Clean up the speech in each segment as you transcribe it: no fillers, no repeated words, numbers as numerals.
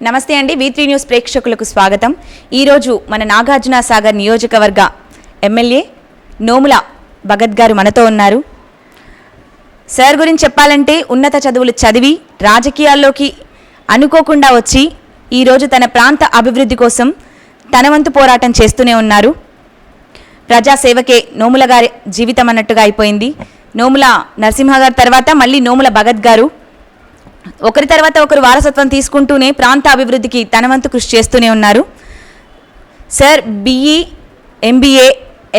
నమస్తే అండి. V3 news ప్రేక్షకులకు స్వాగతం. ఈరోజు మన నాగార్జున సాగర్ నియోజకవర్గ ఎమ్మెల్యే నోముల భగత్ గారు మనతో ఉన్నారు. సార్ గురించి చెప్పాలంటే ఉన్నత చదువులు చదివి రాజకీయాల్లోకి అనుకోకుండా వచ్చి ఈరోజు తన ప్రాంత అభివృద్ధి కోసం తన వంతు పోరాటం చేస్తూనే ఉన్నారు. ప్రజాసేవకే నోముల గారి జీవితం అన్నట్టుగా అయిపోయింది. నోముల నరసింహ గారి తర్వాత మళ్ళీ నోముల భగత్ గారు ఒకరి తర్వాత ఒకరు వారసత్వం తీసుకుంటూనే ప్రాంత అభివృద్ధికి తన వంతు కృషి చేస్తూనే ఉన్నారు. సార్ BE, MBA,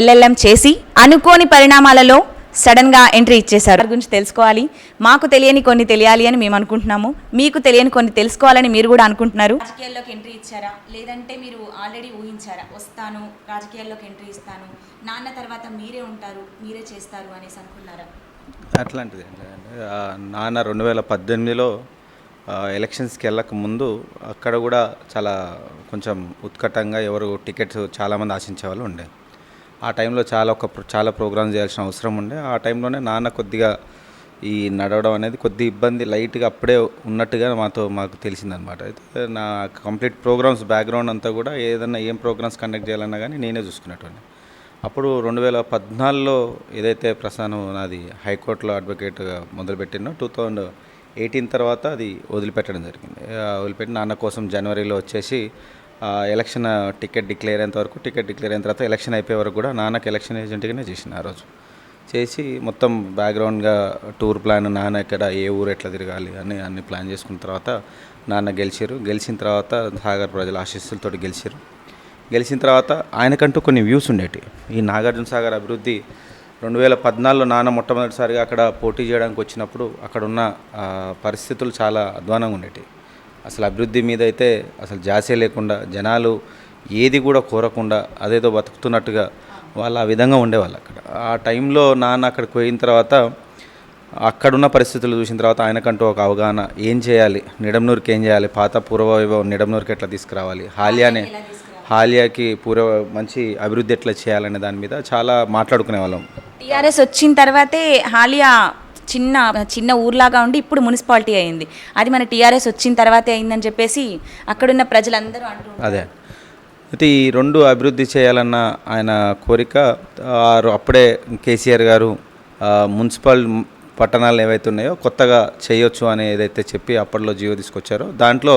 LLM చేసి అనుకోని పరిణామాలలో సడన్గా ఎంట్రీ ఇచ్చేశారు. వారి గురించి తెలుసుకోవాలి, మాకు తెలియని కొన్ని తెలియాలి అని మేము అనుకుంటున్నాము, మీకు తెలియని కొన్ని తెలుసుకోవాలని మీరు కూడా అనుకుంటున్నారు. రాజకీయాల్లోకి ఎంట్రీ ఇచ్చారా, లేదంటే మీరు ఆల్రెడీ ఊహించారా వస్తాను రాజకీయాల్లోకి ఎంట్రీ ఇస్తాను, నాన్న తర్వాత మీరే ఉంటారు మీరే చేస్తారు అనేసి అనుకున్నారా? అట్లాంటిది నాన్న 2018లో ఎలక్షన్స్కి వెళ్ళక ముందు అక్కడ కూడా కొంచెం ఉత్కటంగా ఎవరు టికెట్స్ చాలామంది ఆశించే వాళ్ళు ఉండే. ఆ టైంలో చాలా ప్రోగ్రామ్స్ చేయాల్సిన అవసరం ఉండే. ఆ టైంలోనే నాన్న కొద్దిగా ఈ నడవడం అనేది కొద్ది ఇబ్బంది లైట్గా అప్పుడే ఉన్నట్టుగా మాకు తెలిసిందనమాట. అయితే నా కంప్లీట్ ప్రోగ్రామ్స్ బ్యాక్గ్రౌండ్ అంతా కూడా ఏదన్నా ఏం ప్రోగ్రామ్స్ కండక్ట్ చేయాలన్నా కానీ నేనే చూసుకునేటోని. అప్పుడు 2014లో ఏదైతే ప్రస్థానం నాది హైకోర్టులో అడ్వకేట్గా మొదలుపెట్టినో 2018 తర్వాత అది వదిలిపెట్టడం జరిగింది. వదిలిపెట్టి నాన్న కోసం జనవరిలో వచ్చేసి ఎలక్షన్ టికెట్ డిక్లేర్ అయ్యేంత వరకు, టికెట్ డిక్లేర్ అయిన తర్వాత ఎలక్షన్ అయిపోయే వరకు కూడా నాన్నకి ఎలక్షన్ ఏజెంట్గానే చేసిన ఆ రోజు చేసి మొత్తం బ్యాక్గ్రౌండ్గా టూర్ ప్లాన్, నాన్న ఎక్కడ ఏ ఊరు ఎట్లా తిరగాలి అని అన్ని ప్లాన్ చేసుకున్న తర్వాత నాన్న గెలిచిన తర్వాత సాగర్ ప్రజల ఆశీస్సులతో గెలిచిన తర్వాత ఆయనకంటూ కొన్ని వ్యూస్ ఉండేవి. ఈ నాగార్జున సాగర్ అభివృద్ధి 2014లో నాన్న మొట్టమొదటిసారిగా అక్కడ పోటీ చేయడానికి వచ్చినప్పుడు అక్కడ ఉన్న పరిస్థితులు చాలా అధ్వానంగా ఉండేవి. అసలు అభివృద్ధి మీద అయితే అసలు జాసే లేకుండా, జనాలు ఏది కూడా కోరకుండా అదేదో బతుకుతున్నట్టుగా వాళ్ళు ఆ విధంగా ఉండేవాళ్ళు అక్కడ. ఆ టైంలో నాన్న అక్కడికి పోయిన తర్వాత అక్కడున్న పరిస్థితులు చూసిన తర్వాత ఆయనకంటూ ఒక అవగాహన, ఏం చేయాలి, నిడమనూరుకి ఏం చేయాలి, పాత పూర్వవైభవం నిడమనూరుకి ఎట్లా తీసుకురావాలి, హాలియాకి మంచి అభివృద్ధి ఎట్లా చేయాలనే దాని మీద చాలా మాట్లాడుకునే వాళ్ళం. టీఆర్ఎస్ వచ్చిన తర్వాతే హాలియా చిన్న ఊర్లాగా ఉండి ఇప్పుడు మున్సిపాలిటీ అయింది. అది మన టీఆర్ఎస్ వచ్చిన తర్వాతే అయిందని చెప్పేసి అక్కడున్న ప్రజలందరూ అంటున్నారు. అదే అయితే ఈ రెండు అభివృద్ధి చేయాలన్న ఆయన కోరిక అప్పుడే కేసీఆర్ గారు మున్సిపల్ పట్టణాలు ఏవైతే ఉన్నాయో కొత్తగా చేయొచ్చు అని ఏదైతే చెప్పి అప్పట్లో జీవో తీసుకొచ్చారో దాంట్లో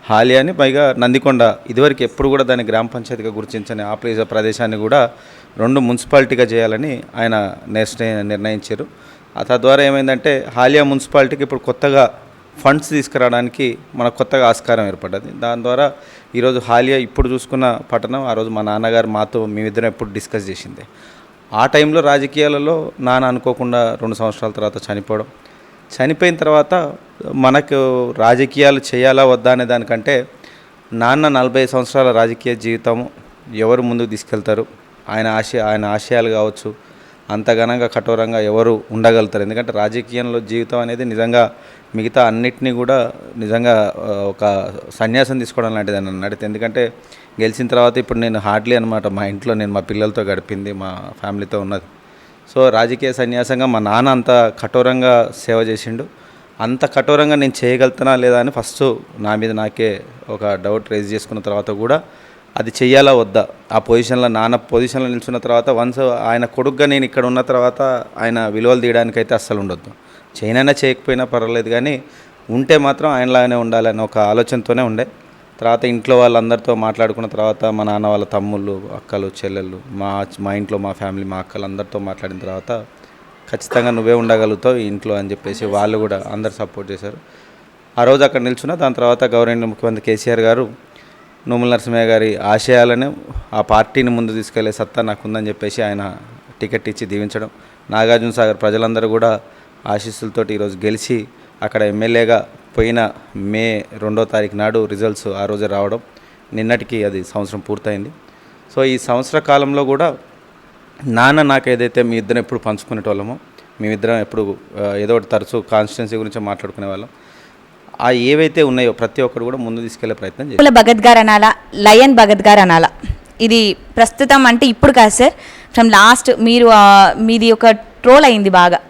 హాలియాని, పైగా నందికొండ ఇదివరకు ఎప్పుడు కూడా దాన్ని గ్రామ పంచాయతీగా గుర్తించని ఆ ప్రదేశాన్ని కూడా 2 మున్సిపాలిటీగా చేయాలని ఆయన నిర్ణయించారు. తద్వారా ఏమైందంటే హాలియా మున్సిపాలిటీకి ఇప్పుడు కొత్తగా ఫండ్స్ తీసుకురావడానికి మనకు కొత్తగా ఆస్కారం ఏర్పడ్డది. దాని ద్వారా ఈరోజు హాలియా ఇప్పుడు చూసుకున్న పట్టణం ఆ రోజు మా నాన్నగారు మేమిద్దరం ఎప్పుడు డిస్కస్ చేసింది. ఆ టైంలో రాజకీయాలలో నాన్న అనుకోకుండా 2 సంవత్సరాల తర్వాత చనిపోయిన తర్వాత మనకు రాజకీయాలు చేయాలా వద్దా అనే దానికంటే నాన్న 40 సంవత్సరాల రాజకీయ జీవితం ఎవరు ముందుకు తీసుకెళ్తారు, ఆయన ఆశయాలు కావచ్చు, అంత ఘనంగా కఠోరంగా ఎవరు ఉండగలుగుతారు. ఎందుకంటే రాజకీయంలో జీవితం అనేది నిజంగా మిగతా అన్నిటినీ కూడా నిజంగా ఒక సన్యాసం తీసుకోవడం లాంటిది అని అడిగితే. ఎందుకంటే గెలిచిన తర్వాత ఇప్పుడు నేను హార్డ్లీ అనమాట మా ఇంట్లో నేను మా పిల్లలతో గడిపింది, మా ఫ్యామిలీతో ఉన్నది. సో రాజకీయ సన్యాసంగా మా నాన్న అంత కఠోరంగా సేవ చేసిండు. అంత కఠోరంగా నేను చేయగలుగుతానా లేదా అని ఫస్ట్ నా మీద నాకే ఒక డౌట్ రేజ్ చేసుకున్న తర్వాత కూడా అది చెయ్యాలా వద్దా, ఆ నాన్న పొజిషన్లో నిల్చున్న తర్వాత వన్స్ ఆయన కొడుకుగా నేను ఇక్కడ ఉన్న తర్వాత ఆయన విలువలు తీయడానికైతే అస్సలు ఉండొద్దు. చేయనైనా చేయకపోయినా పర్వాలేదు, కానీ ఉంటే మాత్రం ఆయనలాగానే ఉండాలని ఒక ఆలోచనతోనే ఉండే. తర్వాత ఇంట్లో వాళ్ళందరితో మాట్లాడుకున్న తర్వాత మా నాన్న వాళ్ళ తమ్ముళ్ళు, అక్కలు, చెల్లెళ్ళు, మా ఇంట్లో మా ఫ్యామిలీ, మా అక్కలు అందరితో మాట్లాడిన తర్వాత ఖచ్చితంగా నువ్వే ఉండగలుగుతావు ఇంట్లో అని చెప్పేసి వాళ్ళు కూడా అందరు సపోర్ట్ చేశారు. ఆ రోజు అక్కడ నిల్చున్న దాని తర్వాత గౌరవనీయ ముఖ్యమంత్రి కేసీఆర్ గారు నోముల నరసింహయ్య గారి ఆశయాలను ఆ పార్టీని ముందు తీసుకెళ్లే సత్తా నాకుందని చెప్పేసి ఆయన టికెట్ ఇచ్చి దీవించడం, నాగార్జున సాగర్ ప్రజలందరూ కూడా ఆశీస్సులతోటి ఈరోజు గెలిచి అక్కడ ఎమ్మెల్యేగా పోయిన మే 2వ తారీఖు నాడు రిజల్ట్స్ ఆ రోజే రావడం, నిన్నటికి అది సంవత్సరం పూర్తయింది. సో ఈ సంవత్సర కాలంలో కూడా నాన్న నాకు ఏదైతే మీ ఇద్దరం ఎప్పుడు పంచుకునేటోళ్ళమో, మేమిద్దరం ఎప్పుడు ఏదో ఒకటి తరచూ కాన్స్టిట్యున్సీ గురించి మాట్లాడుకునే వాళ్ళం, ఏవైతే ఉన్నాయో ప్రతి ఒక్కరు కూడా ముందు తీసుకెళ్లే ప్రయత్నం చేయాలి. భగత్ గారు అనాలా, లయన్ భగత్ గారు అనాలా? ఇది ప్రస్తుతం అంటే ఇప్పుడు కాదు సార్, ఫ్రమ్ లాస్ట్ మీది ఒక ట్రోల్ అయింది బాగా.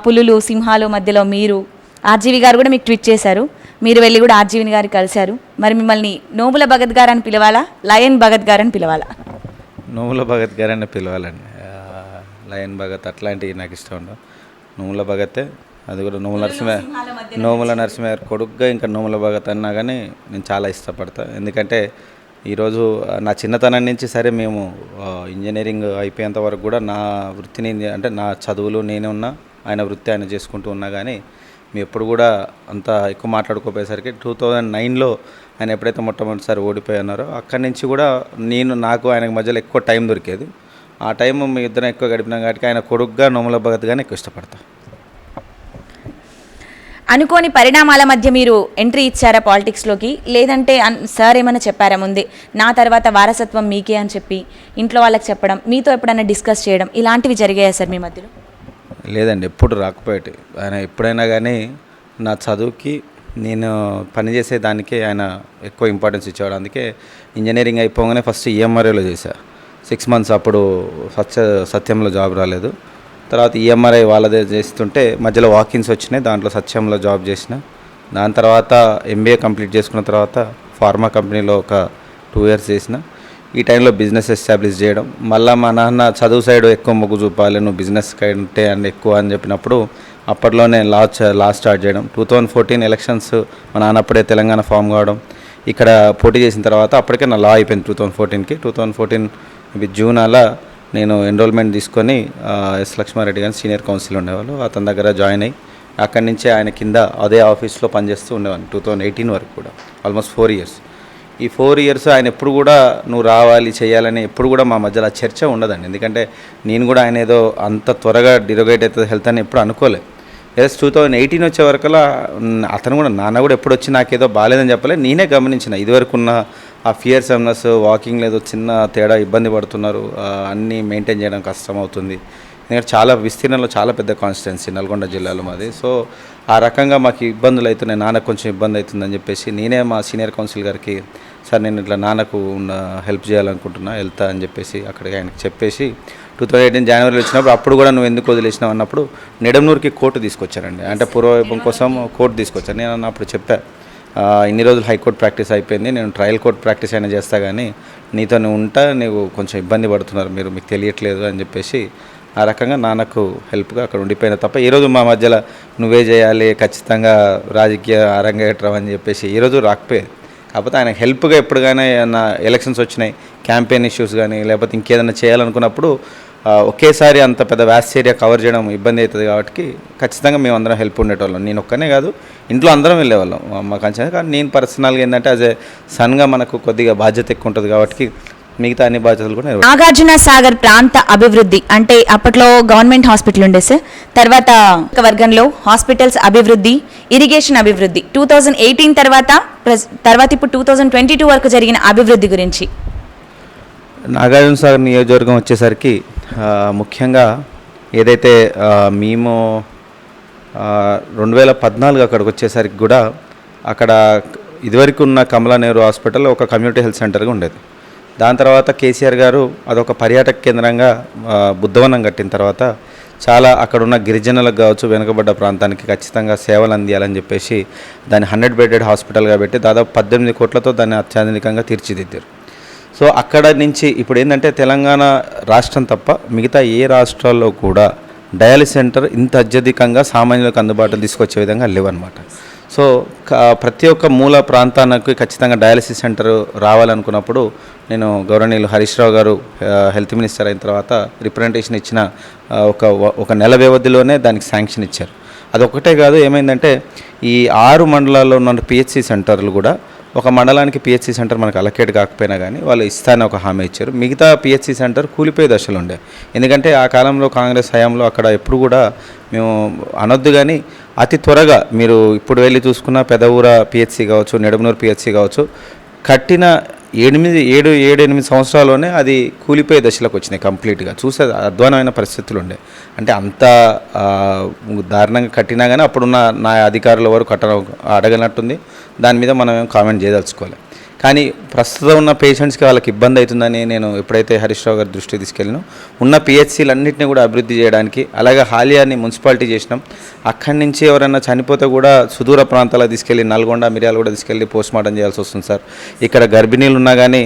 పులులు సింహాలు మధ్యలో మీరు, RGV గారు కూడా మీకు ట్వీట్ చేశారు, మీరు వెళ్ళి కూడా ఆర్జీవిని గారు కలిశారు. మరి మిమ్మల్ని నోముల భగత్ గారు అని పిలవాలా, లయన్ భగత్ గారు అని పిలవాలా? నోముల భగత్ గారని పిలవాలండి. లయన్ భగత్ అట్లాంటివి నాకు ఇష్టం ఉండవు. నోముల భగతే, అది కూడా నోముల నరసింహ గారి కొడుకుగా ఇంకా నోముల భగత్ అన్నా కానీ నేను చాలా ఇష్టపడతాను. ఎందుకంటే ఈరోజు నా చిన్నతనం నుంచి సరే మేము ఇంజనీరింగ్ అయిపోయేంత వరకు కూడా నా వృత్తిని అంటే నా చదువులు నేనే ఉన్నా, ఆయన వృత్తి ఆయన చేసుకుంటూ ఉన్నా కానీ మేము ఎప్పుడు కూడా అంత ఎక్కువ మాట్లాడుకోపోయేసరికి 2009లో ఆయన ఎప్పుడైతే మొట్టమొదటిసారి ఓడిపోయి ఉన్నారో అక్కడి నుంచి కూడా నాకు ఆయనకు మధ్యలో ఎక్కువ టైం దొరికేది. ఆ టైం మీ ఇద్దరం ఎక్కువ గడిపినాం కాబట్టి ఆయన కొడుకుగా నోముల భగత్ గానే ఎక్కువ ఇష్టపడతా. అనుకోని పరిణామాల మధ్య మీరు ఎంట్రీ ఇచ్చారా పాలిటిక్స్లోకి, లేదంటే సార్ ఏమైనా చెప్పారా ముందే నా తర్వాత వారసత్వం మీకే అని చెప్పి ఇంట్లో వాళ్ళకి చెప్పడం, మీతో ఎప్పుడైనా డిస్కస్ చేయడం ఇలాంటివి జరిగాయా సార్ మీ మధ్యలో? లేదండి, ఎప్పుడు రాకపోయేటి. ఆయన ఎప్పుడైనా కానీ నా చదువుకి నేను పనిచేసే దానికే ఆయన ఎక్కువ ఇంపార్టెన్స్ ఇచ్చేవాడు. అందుకే ఇంజనీరింగ్ అయిపోగానే ఫస్ట్ ఈఎంఆర్ఐలో చేశా 6 months. అప్పుడు సత్యంలో జాబ్ రాలేదు. తర్వాత ఈఎంఆర్ఐ వాళ్ళదే చేస్తుంటే మధ్యలో వాకిన్స్ వచ్చినాయి, దాంట్లో సత్యంలో జాబ్ చేసిన. దాని తర్వాత ఎంబీఏ కంప్లీట్ చేసుకున్న తర్వాత ఫార్మా కంపెనీలో ఒక 2 years చేసిన. ఈ టైంలో బిజినెస్ ఎస్టాబ్లిష్ చేయడం, మళ్ళీ మా నాన్న చదువు సైడ్ ఎక్కువ మొగ్గు చూపాలి, నువ్వు బిజినెస్ కంటే అని ఎక్కువ అని చెప్పినప్పుడు అప్పట్లోనే లా స్టార్ట్ చేయడం. 2014 ఎలక్షన్స్ మా నాన్న అప్పుడే తెలంగాణ ఫామ్ కావడం, ఇక్కడ పోటీ చేసిన తర్వాత అప్పటికే నా లా అయిపోయింది 2014కి. 2014 జూన్ అలా నేను ఎన్రోల్మెంట్ తీసుకొని ఎస్ లక్ష్మారెడ్డి గారిని సీనియర్ కౌన్సిల్ ఉండేవాళ్ళు, అతని దగ్గర జాయిన్ అయ్యి అక్కడి నుంచే ఆయన కింద అదే ఆఫీస్లో పనిచేస్తూ ఉండేవాడిని 2018 వరకు కూడా, ఆల్మోస్ట్ 4 years. ఈ 4 years ఆయన ఎప్పుడు కూడా నువ్వు రావాలి చేయాలని ఎప్పుడు కూడా మా మధ్యలో చర్చ ఉండదండి. ఎందుకంటే నేను కూడా ఆయన ఏదో అంత త్వరగా డిరోగేట్ అవుతుంది హెల్త్ అని ఎప్పుడు అనుకోలేదు. 2018 వచ్చే వరకలా అతను కూడా నాన్న కూడా ఎప్పుడు వచ్చి నాకేదో బాగాలేదని చెప్పలేదు, నేనే గమనించిన ఇదివరకు ఉన్న ఆ ఫియర్సమ్నెస్, వాకింగ్ లేదు చిన్న తేడా, ఇబ్బంది పడుతున్నారు, అన్నీ మెయింటైన్ చేయడం కష్టం అవుతుంది. ఎందుకంటే చాలా విస్తీర్ణంలో చాలా పెద్ద కాన్స్టిట్యున్సీ నల్గొండ జిల్లాలో మాది. సో ఆ రకంగా మాకు ఇబ్బందులు అవుతున్నాయి, నాన్నకు కొంచెం ఇబ్బంది అవుతుందని చెప్పేసి నేనే మా సీనియర్ కౌన్సిల్ గారికి సార్ నేను ఇట్లా నాన్నకు హెల్ప్ చేయాలనుకుంటున్నా వెళ్తా అని చెప్పేసి అక్కడికి ఆయనకి చెప్పేసి 2018 జనవరిలో వచ్చినప్పుడు అప్పుడు కూడా నువ్వు ఎందుకు వదిలేసినావు అన్నప్పుడు నిడమనూరుకి కోర్టు తీసుకొచ్చారండి. అంటే పూర్వవైభవం కోసం కోర్టు తీసుకొచ్చాను. నేను అన్నప్పుడు చెప్పా ఇన్ని రోజులు హైకోర్టు ప్రాక్టీస్ అయిపోయింది, నేను ట్రయల్ కోర్టు ప్రాక్టీస్ అయినా చేస్తా కానీ నీతో ఉంటా, నీకు కొంచెం ఇబ్బంది పడుతున్నారు మీకు తెలియట్లేదు అని చెప్పేసి ఆ రకంగా నాన్నకు హెల్ప్గా అక్కడ ఉండిపోయినా తప్ప ఈరోజు మా మధ్యలో నువ్వే చేయాలి ఖచ్చితంగా రాజకీయ అరంగేట్రం అని చెప్పేసి ఈరోజు రాకపోయేది. కాకపోతే ఆయన హెల్ప్గా ఎప్పుడుగానే ఏమన్నా ఎలక్షన్స్ వచ్చినాయి, క్యాంపెయిన్ ఇష్యూస్ కానీ లేకపోతే ఇంకేదైనా చేయాలనుకున్నప్పుడు ఒకేసారి అంత పెద్ద వ్యాస్ట్ ఏరియా కవర్ చేయడం ఇబ్బంది అవుతుంది కాబట్టి ఖచ్చితంగా మేము అందరం హెల్ప్ ఉండేటోళ్ళం. నేను ఒక్కనే కాదు, ఇంట్లో అందరం వెళ్ళేవాళ్ళం మా కంచె. కానీ నేను పర్సనల్గా ఏంటంటే యాజ్ ఏ సన్గా మనకు కొద్దిగా బాధ్యత ఎక్కువ ఉంటుంది కాబట్టి మిగతా అన్ని బాధ్యతలు కూడా. నాగార్జున సాగర్ ప్రాంత అభివృద్ధి అంటే అప్పట్లో గవర్నమెంట్ హాస్పిటల్ ఉండే సార్, తర్వాత వర్గంలో హాస్పిటల్స్ అభివృద్ధి, ఇరిగేషన్ అభివృద్ధి 2018 తర్వాత ఇప్పుడు 2022 వరకు జరిగిన అభివృద్ధి గురించి. నాగార్జున సాగర్ నియోజకవర్గం వచ్చేసరికి ముఖ్యంగా ఏదైతే మేము 2014 అక్కడికి వచ్చేసరికి కూడా అక్కడ ఇదివరకు ఉన్న కమలా నెహ్రూ హాస్పిటల్ ఒక కమ్యూనిటీ హెల్త్ సెంటర్గా ఉండేది. దాని తర్వాత కేసీఆర్ గారు అదొక పర్యాటక కేంద్రంగా బుద్ధవనం కట్టిన తర్వాత చాలా అక్కడున్న గిరిజనులకు కావచ్చు వెనుకబడ్డ ప్రాంతానికి ఖచ్చితంగా సేవలు అందియాలని చెప్పేసి దాన్ని 100 bedded హాస్పిటల్గా పెట్టి దాదాపు 18 కోట్లతో దాన్ని అత్యాధునికంగా తీర్చిదిద్దారు. సో అక్కడ నుంచి ఇప్పుడు ఏంటంటే తెలంగాణ రాష్ట్రం తప్ప మిగతా ఏ రాష్ట్రాల్లో కూడా డయాలిసిస్ సెంటర్ ఇంత అత్యధికంగా సామాన్యులకు అందుబాటులో తీసుకొచ్చే విధంగా లేవన్నమాట. సో ప్రతి ఒక్క మూల ప్రాంతానికి ఖచ్చితంగా డయాలిసిస్ సెంటర్ రావాలనుకున్నప్పుడు నేను గౌరవనీయులు హరీష్ రావు గారు హెల్త్ మినిస్టర్ అయిన తర్వాత రిప్రజెంటేషన్ ఇచ్చిన ఒక నెల వ్యవధిలోనే దానికి శాంక్షన్ ఇచ్చారు. అదొకటే కాదు, ఏమైందంటే ఈ 6 మండలాల్లో ఉన్న పిహెచ్సి సెంటర్లు కూడా ఒక మండలానికి పిహెచ్సి సెంటర్ మనకు అలకేట్ కాకపోయినా కానీ వాళ్ళు ఇస్తానని ఒక హామీ ఇచ్చారు. మిగతా పిహెచ్సి సెంటర్ కూలిపోయే దశలు ఉండే, ఎందుకంటే ఆ కాలంలో కాంగ్రెస్ హయాంలో అక్కడ ఎప్పుడు కూడా మేము అనొద్దు కానీ అతి త్వరగా మీరు ఇప్పుడు వెళ్ళి చూసుకున్న పెదవూర పిహెచ్సి కావచ్చు, నిడమనూరు పిహెచ్సి కావచ్చు, కట్టిన 7-8 సంవత్సరాల్లోనే అది కూలిపోయే దశలకు వచ్చినాయి కంప్లీట్గా. చూసే అధ్వానమైన పరిస్థితులు ఉండే, అంటే అంత దారుణంగా కట్టినా కానీ అప్పుడున్న నా అధికారుల వరకు అడగనట్టుంది. దాని మీద మనం ఏం కామెంట్ చేయదలుచుకోవాలి. కానీ ప్రస్తుతం ఉన్న పేషెంట్స్కి వాళ్ళకి ఇబ్బంది అవుతుందని నేను ఎప్పుడైతే హరీష్ రావు గారి దృష్టికి తీసుకెళ్ళినో ఉన్న పిహెచ్సీలన్నింటినీ కూడా అభివృద్ధి చేయడానికి, అలాగే హాలియాని మున్సిపాలిటీ చేసినాం. అక్కడి నుంచి ఎవరైనా చనిపోతే కూడా సుదూర ప్రాంతాలకు తీసుకెళ్ళి నల్గొండ, మిర్యాల కూడా తీసుకెళ్ళి పోస్ట్ మార్టం చేయాల్సి వస్తుంది సార్. ఇక్కడ గర్భిణీలు ఉన్నా కానీ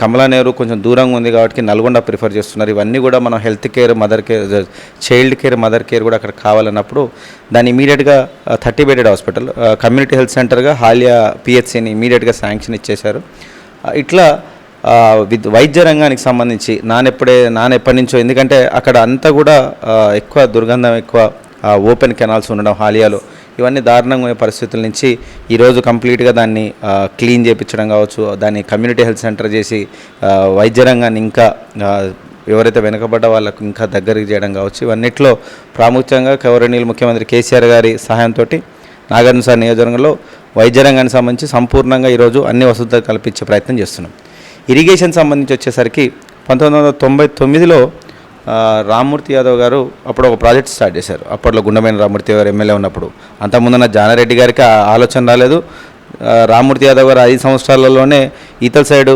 కమలానేరు కొంచెం దూరంగా ఉంది కాబట్టి నల్గొండ ప్రిఫర్ చేస్తున్నారు. ఇవన్నీ కూడా మనం health care, mother care, child care, mother care కూడా అక్కడ కావాలన్నప్పుడు దాన్ని ఇమీడియట్గా 30 బెడెడ్ హాస్పిటల్, కమ్యూనిటీ హెల్త్ సెంటర్గా హాలియా పిహెచ్సిని ఇమీడియట్గా శాంక్షన్ ఇచ్చేశారు. ఇట్లా వైద్య రంగానికి సంబంధించి ఎప్పటి నుంచో, ఎందుకంటే అక్కడ అంతా కూడా ఎక్కువ దుర్గంధం, ఎక్కువ ఓపెన్ కెనాల్స్ ఉండడం హాలియాలో, ఇవన్నీ దారుణంగా ఉన్న పరిస్థితుల నుంచి ఈరోజు కంప్లీట్గా దాన్ని క్లీన్ చేయించడం కావచ్చు, దాన్ని కమ్యూనిటీ హెల్త్ సెంటర్ చేసి వైద్య రంగాన్ని ఇంకా ఎవరైతే వెనుకబడ్డ వాళ్ళకు ఇంకా దగ్గరికి చేయడం కావచ్చు, ఇవన్నిట్లో ప్రాముఖ్యంగా గౌరవనీయులు ముఖ్యమంత్రి కేసీఆర్ గారి సహాయంతో నాగార్జున సాగర్ నియోజకవర్గంలో వైద్య రంగానికి సంబంధించి సంపూర్ణంగా ఈరోజు అన్ని వసతులు కల్పించే ప్రయత్నం చేస్తున్నాం. ఇరిగేషన్ సంబంధించి వచ్చేసరికి 1999లో రామ్మూర్తి యాదవ్ గారు అప్పుడు ఒక ప్రాజెక్ట్ స్టార్ట్ చేశారు. అప్పట్లో గుండమైన రామ్మూర్తి గారు ఎమ్మెల్యే ఉన్నప్పుడు. అంతకుముందున్న జానారెడ్డి గారికి ఆలోచన రాలేదు. రామ్మూర్తి యాదవ్ గారు 5 సంవత్సరాలలోనే ఈతల సైడు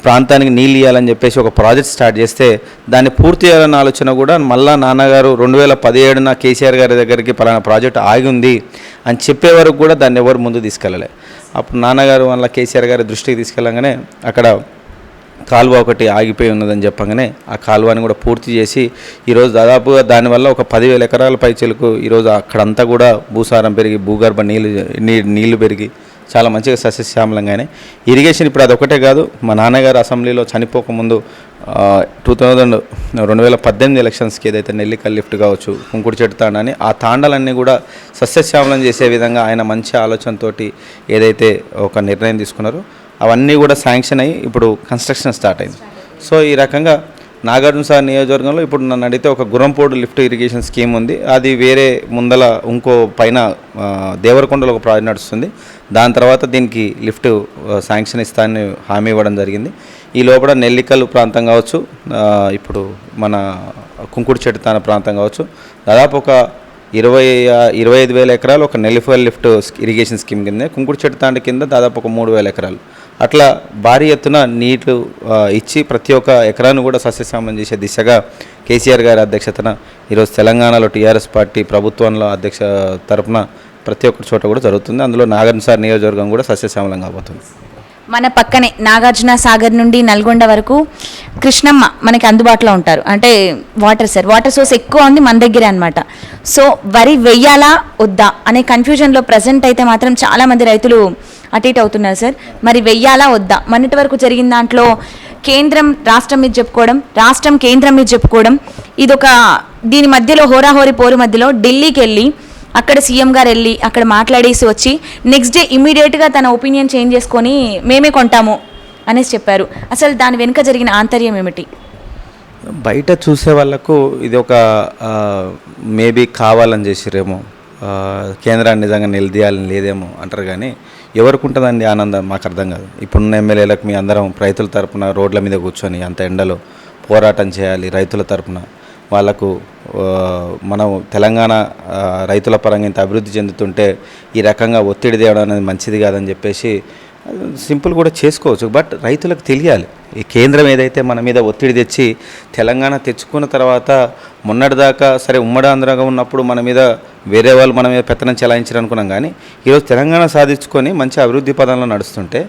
ప్రాంతానికి నీళ్ళు ఇవ్వాలని చెప్పేసి ఒక ప్రాజెక్ట్ స్టార్ట్ చేస్తే దాన్ని పూర్తి చేయాలన్న ఆలోచన కూడా మళ్ళా నాన్నగారు 2017 కేసీఆర్ గారి దగ్గరికి పలానా ప్రాజెక్ట్ ఆగి ఉంది అని చెప్పే వరకు కూడా దాన్ని ఎవరు ముందు తీసుకెళ్ళలే. అప్పుడు నాన్నగారు మళ్ళీ కేసీఆర్ గారి దృష్టికి తీసుకెళ్ళగానే అక్కడ కాలువ ఒకటి ఆగిపోయి ఉన్నదని చెప్పగానే ఆ కాలువని కూడా పూర్తి చేసి ఈరోజు దాదాపుగా దానివల్ల ఒక 10,000 ఎకరాల పైచలకు ఈరోజు అక్కడంతా కూడా భూసారం పెరిగి భూగర్భ నీళ్లు పెరిగి చాలా మంచిగా సస్యశ్యామలంగానే ఇరిగేషన్. ఇప్పుడు అదొకటే కాదు, మా నాన్నగారు అసెంబ్లీలో చనిపోకముందు 2018 ఎలక్షన్స్కి ఏదైతే నెల్లికల్ లిఫ్ట్ కావచ్చు, కుంకుడు చెట్టు తాండాని, ఆ తాండాలన్నీ కూడా సస్యశ్యామలం చేసే విధంగా ఆయన మంచి ఆలోచనతోటి ఏదైతే ఒక నిర్ణయం తీసుకున్నారో అవన్నీ కూడా శాంక్షన్ అయ్యి ఇప్పుడు కన్స్ట్రక్షన్ స్టార్ట్ అయింది. సో ఈ రకంగా నాగార్జున సాగర్ నియోజకవర్గంలో ఇప్పుడు నన్ను అడిగితే ఒక గుర్రంపోడు లిఫ్ట్ ఇరిగేషన్ స్కీమ్ ఉంది. అది వేరే ముందల ఇంకో పైన దేవరకొండలో ఒక ప్రాజెక్ట్ నడుస్తుంది. దాని తర్వాత దీనికి లిఫ్ట్ శాంక్షన్ ఇస్తానని హామీ ఇవ్వడం జరిగింది. ఈ లోపల నెల్లికల్ ప్రాంతం కావచ్చు, ఇప్పుడు మన కుంకుడు చెట్టుతాన ప్రాంతం కావచ్చు, దాదాపు ఒక 25,000 ఎకరాలు ఒక నెల్లిఫల్ లిఫ్ట్ ఇరిగేషన్ స్కీమ్ కింద, కుంకుడు చెట్టు తాండ కింద దాదాపు ఒక 3,000 ఎకరాలు, అట్లా భారీ ఎత్తున నీళ్లు ఇచ్చి ప్రతి ఒక్క ఎకరాన్ని కూడా సస్యశ్యామలం చేసే దిశగా కేసీఆర్ గారి అధ్యక్షతన ఈరోజు తెలంగాణలో టీఆర్ఎస్ పార్టీ ప్రభుత్వంలో అధ్యక్ష తరపున ప్రతి ఒక్క చోట కూడా జరుగుతుంది. అందులో నాగార్జున సాగర్ నియోజకవర్గం కూడా సస్యశ్యామలం కాబోతుంది. మన పక్కనే నాగార్జున సాగర్ నుండి నల్గొండ వరకు కృష్ణమ్మ మనకి అందుబాటులో ఉంటారు. అంటే వాటర్ సోర్స్ ఎక్కువ ఉంది మన దగ్గరే అనమాట. సో వరి వెయ్యాలా వద్దా అనే కన్ఫ్యూజన్లో ప్రజెంట్ అయితే మాత్రం చాలామంది రైతులు అటు ఇటు అవుతున్నారు సార్. మరి వెయ్యాలా వద్దా? మొన్నటి వరకు జరిగిన దాంట్లో కేంద్రం రాష్ట్రం మీద చెప్పుకోవడం, రాష్ట్రం కేంద్రం మీద చెప్పుకోవడం, ఇదొక దీని మధ్యలో హోరాహోరీ పోరు మధ్యలో ఢిల్లీకి వెళ్ళి అక్కడ సీఎం గారు వెళ్ళి అక్కడ మాట్లాడేసి వచ్చి నెక్స్ట్ డే ఇమీడియట్గా తన ఒపీనియన్ చేంజ్ చేసుకొని మేమే కొంటాము అనేసి చెప్పారు. అసలు దాని వెనుక జరిగిన ఆంతర్యం ఏమిటి? బయట చూసే వాళ్ళకు ఇది ఒక మేబీ కావాలని చేసిరేమో, కేంద్రాన్ని నిజంగా నిలదీయాలని లేదేమో అంటారు. కానీ ఎవరికి ఉంటుందండి ఆనందం? మాకు అర్థం కాదు. ఇప్పుడున్న ఎమ్మెల్యేలకు మీ అందరం రైతుల తరపున రోడ్ల మీద కూర్చొని అంత ఎండలో పోరాటం చేయాలి. రైతుల తరపున వాళ్ళకు మనం తెలంగాణ రైతుల పరంగా ఇంత అభివృద్ధి చెందుతుంటే ఈ రకంగా ఒత్తిడి తేవడం అనేది మంచిది కాదని చెప్పేసి సింపుల్ కూడా చేసుకోవచ్చు. బట్ రైతులకు తెలియాలి, ఈ కేంద్రం ఏదైతే మన మీద ఒత్తిడి తెచ్చి తెలంగాణ తెచ్చుకున్న తర్వాత మొన్నటిదాకా సరే ఉమ్మడి ఆంధ్రగా ఉన్నప్పుడు మన మీద వేరే వాళ్ళు మన మీద పెత్తనం చెలాయించారు అనుకున్నాం. కానీ ఈరోజు తెలంగాణ సాధించుకొని మంచి అభివృద్ధి పదంలో నడుస్తుంటే